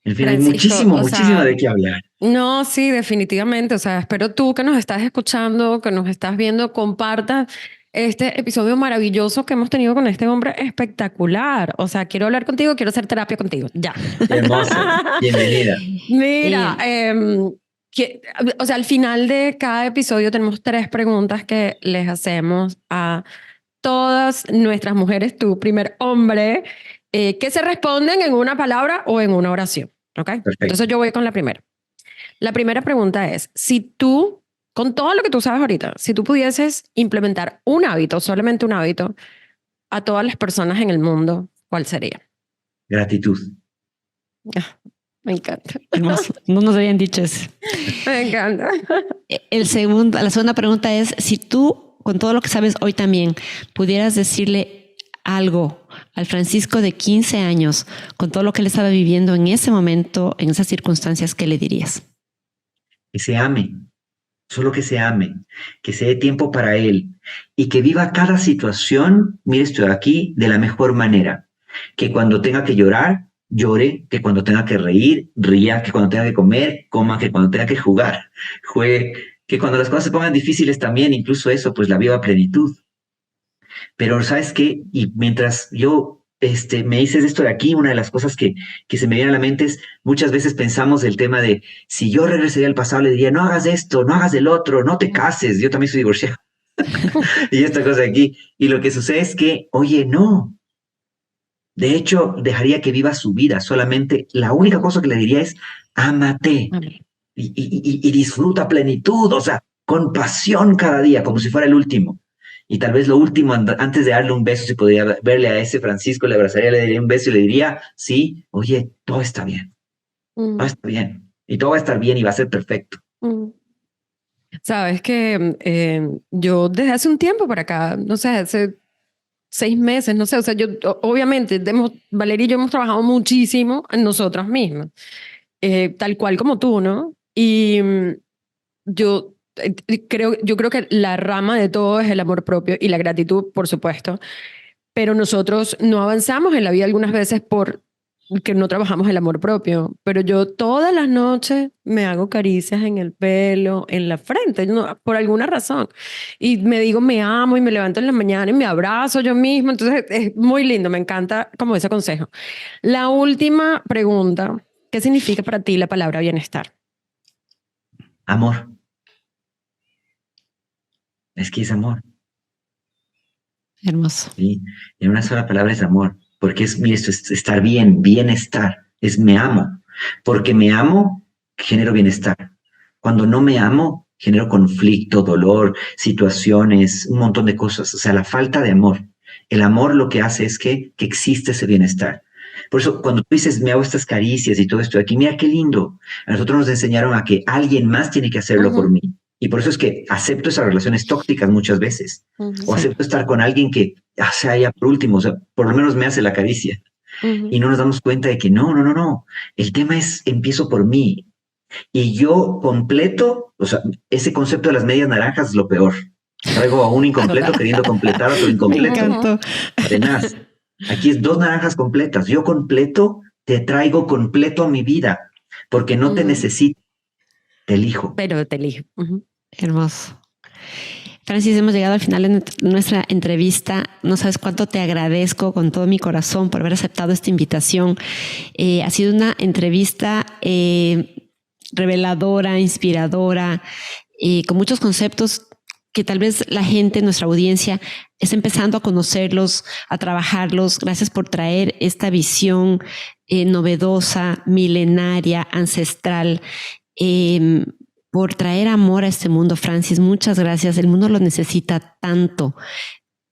En fin, hay muchísimo de qué hablar. No, sí, definitivamente. O sea, espero tú que nos estás escuchando, que nos estás viendo, compartas este episodio maravilloso que hemos tenido con este hombre espectacular. O sea, quiero hablar contigo, quiero hacer terapia contigo. Ya. Hermosa. Bienvenida. Mira, o sea, al final de cada episodio tenemos 3 preguntas que les hacemos a todas nuestras mujeres, tu primer hombre, que se responden en una palabra o en una oración. ¿Ok? Perfecto. Entonces yo voy con la primera. La primera pregunta es, si tú, con todo lo que tú sabes ahorita, si tú pudieses implementar un hábito, solamente un hábito, a todas las personas en el mundo, ¿cuál sería? Gratitud. Me encanta. Hermoso. No nos habían dicho eso. Me encanta. La segunda pregunta es, si tú, con todo lo que sabes hoy también, pudieras decirle algo al Francisco de 15 años, con todo lo que él estaba viviendo en ese momento, en esas circunstancias, ¿qué le dirías? Que se ame, solo que se ame, que se dé tiempo para él y que viva cada situación, mire, estoy aquí, de la mejor manera. Que cuando tenga que llorar, llore, que cuando tenga que reír, ría, que cuando tenga que comer, coma, que cuando tenga que jugar, juegue, que cuando las cosas se pongan difíciles también, incluso eso, pues la viva a plenitud. Pero ¿sabes qué? Y mientras yo me dices esto de aquí, una de las cosas que se me viene a la mente es, muchas veces pensamos el tema de, si yo regresaría al pasado, le diría, no hagas esto, no hagas del otro, no te cases, yo también soy divorciado, y esta cosa de aquí. Y lo que sucede es que, oye, no. De hecho, dejaría que viva su vida. Solamente la única cosa que le diría es, ámate y disfruta a plenitud, o sea, con pasión cada día, como si fuera el último. Y tal vez lo último, antes de darle un beso, si podría verle a ese Francisco, le abrazaría, le daría un beso y le diría, sí, oye, todo está bien, todo está bien. Y todo va a estar bien y va a ser perfecto. Sabes que yo desde hace un tiempo para acá, no sé, hace 6 meses, no sé, o sea, yo obviamente, Valeria y yo hemos trabajado muchísimo en nosotras mismas, tal cual como tú, ¿no? Y yo creo que la rama de todo es el amor propio y la gratitud, por supuesto, pero nosotros no avanzamos en la vida algunas veces por que no trabajamos el amor propio, pero yo todas las noches me hago caricias en el pelo, en la frente, por alguna razón. Y me digo, me amo y me levanto en la mañana y me abrazo yo mismo. Entonces es muy lindo, me encanta como ese consejo. La última pregunta, ¿qué significa para ti la palabra bienestar? Amor. Es que es amor. Hermoso. ¿Sí? En una sola palabra es amor. Porque mire, esto es estar bien, bienestar. Es me amo. Porque me amo, genero bienestar. Cuando no me amo, genero conflicto, dolor, situaciones, un montón de cosas. O sea, la falta de amor. El amor lo que hace es que existe ese bienestar. Por eso, cuando tú dices, me hago estas caricias y todo esto de aquí, mira qué lindo. A nosotros nos enseñaron a que alguien más tiene que hacerlo por mí. Y por eso es que acepto esas relaciones tóxicas muchas veces. O acepto estar con alguien que, o sea, ya por último, o sea, por lo menos me hace la caricia. Y no nos damos cuenta de que no. El tema es, empiezo por mí. Y yo completo, o sea, ese concepto de las medias naranjas es lo peor. Traigo a un incompleto queriendo completar a otro incompleto. Me encantó. Además, aquí es 2 naranjas completas. Yo completo, te traigo completo a mi vida, porque no te necesito, te elijo. Pero te elijo. Hermoso. Francis, hemos llegado al final de nuestra entrevista. No sabes cuánto te agradezco con todo mi corazón por haber aceptado esta invitación. Ha sido una entrevista reveladora, inspiradora, con muchos conceptos que tal vez la gente, nuestra audiencia, está empezando a conocerlos, a trabajarlos. Gracias por traer esta visión novedosa, milenaria, ancestral, por traer amor a este mundo, Francis. Muchas gracias. El mundo lo necesita tanto.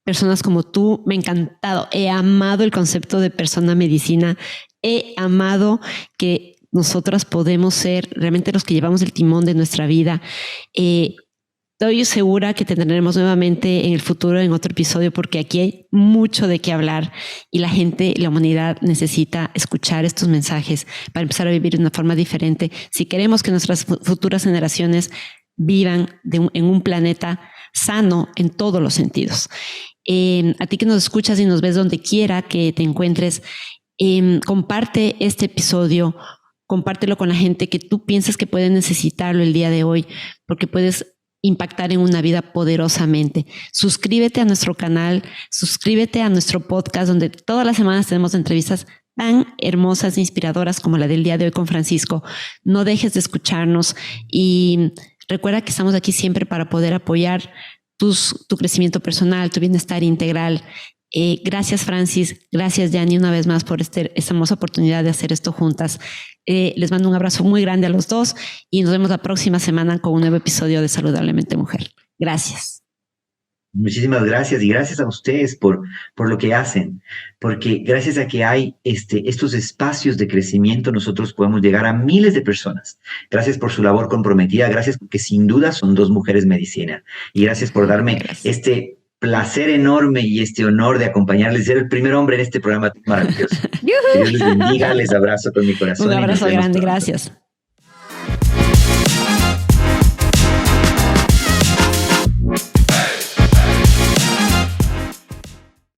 Personas como tú, me ha encantado. He amado el concepto de persona medicina. He amado que nosotras podemos ser realmente los que llevamos el timón de nuestra vida. Estoy segura que tendremos nuevamente en el futuro en otro episodio, porque aquí hay mucho de qué hablar y la gente, la humanidad necesita escuchar estos mensajes para empezar a vivir de una forma diferente. Si queremos que nuestras futuras generaciones vivan en un planeta sano en todos los sentidos. A ti que nos escuchas y nos ves donde quiera que te encuentres, comparte este episodio, compártelo con la gente que tú piensas que puede necesitarlo el día de hoy, porque puedes impactar en una vida poderosamente. Suscríbete a nuestro canal, suscríbete a nuestro podcast, donde todas las semanas tenemos entrevistas tan hermosas e inspiradoras como la del día de hoy con Francisco. No dejes de escucharnos y recuerda que estamos aquí siempre para poder apoyar tu crecimiento personal, tu bienestar integral. Gracias, Francis. Gracias, Yanni, una vez más por esta hermosa oportunidad de hacer esto juntas. Les mando un abrazo muy grande a los dos y nos vemos la próxima semana con un nuevo episodio de Saludablemente Mujer. Gracias. Muchísimas gracias y gracias a ustedes por lo que hacen, porque gracias a que hay estos espacios de crecimiento nosotros podemos llegar a miles de personas. Gracias por su labor comprometida, gracias porque sin duda son dos mujeres medicina y gracias por darme este placer enorme y este honor de acompañarles, ser el primer hombre en este programa maravilloso. Que Dios les bendiga, les abrazo con mi corazón. Un abrazo grande, gracias.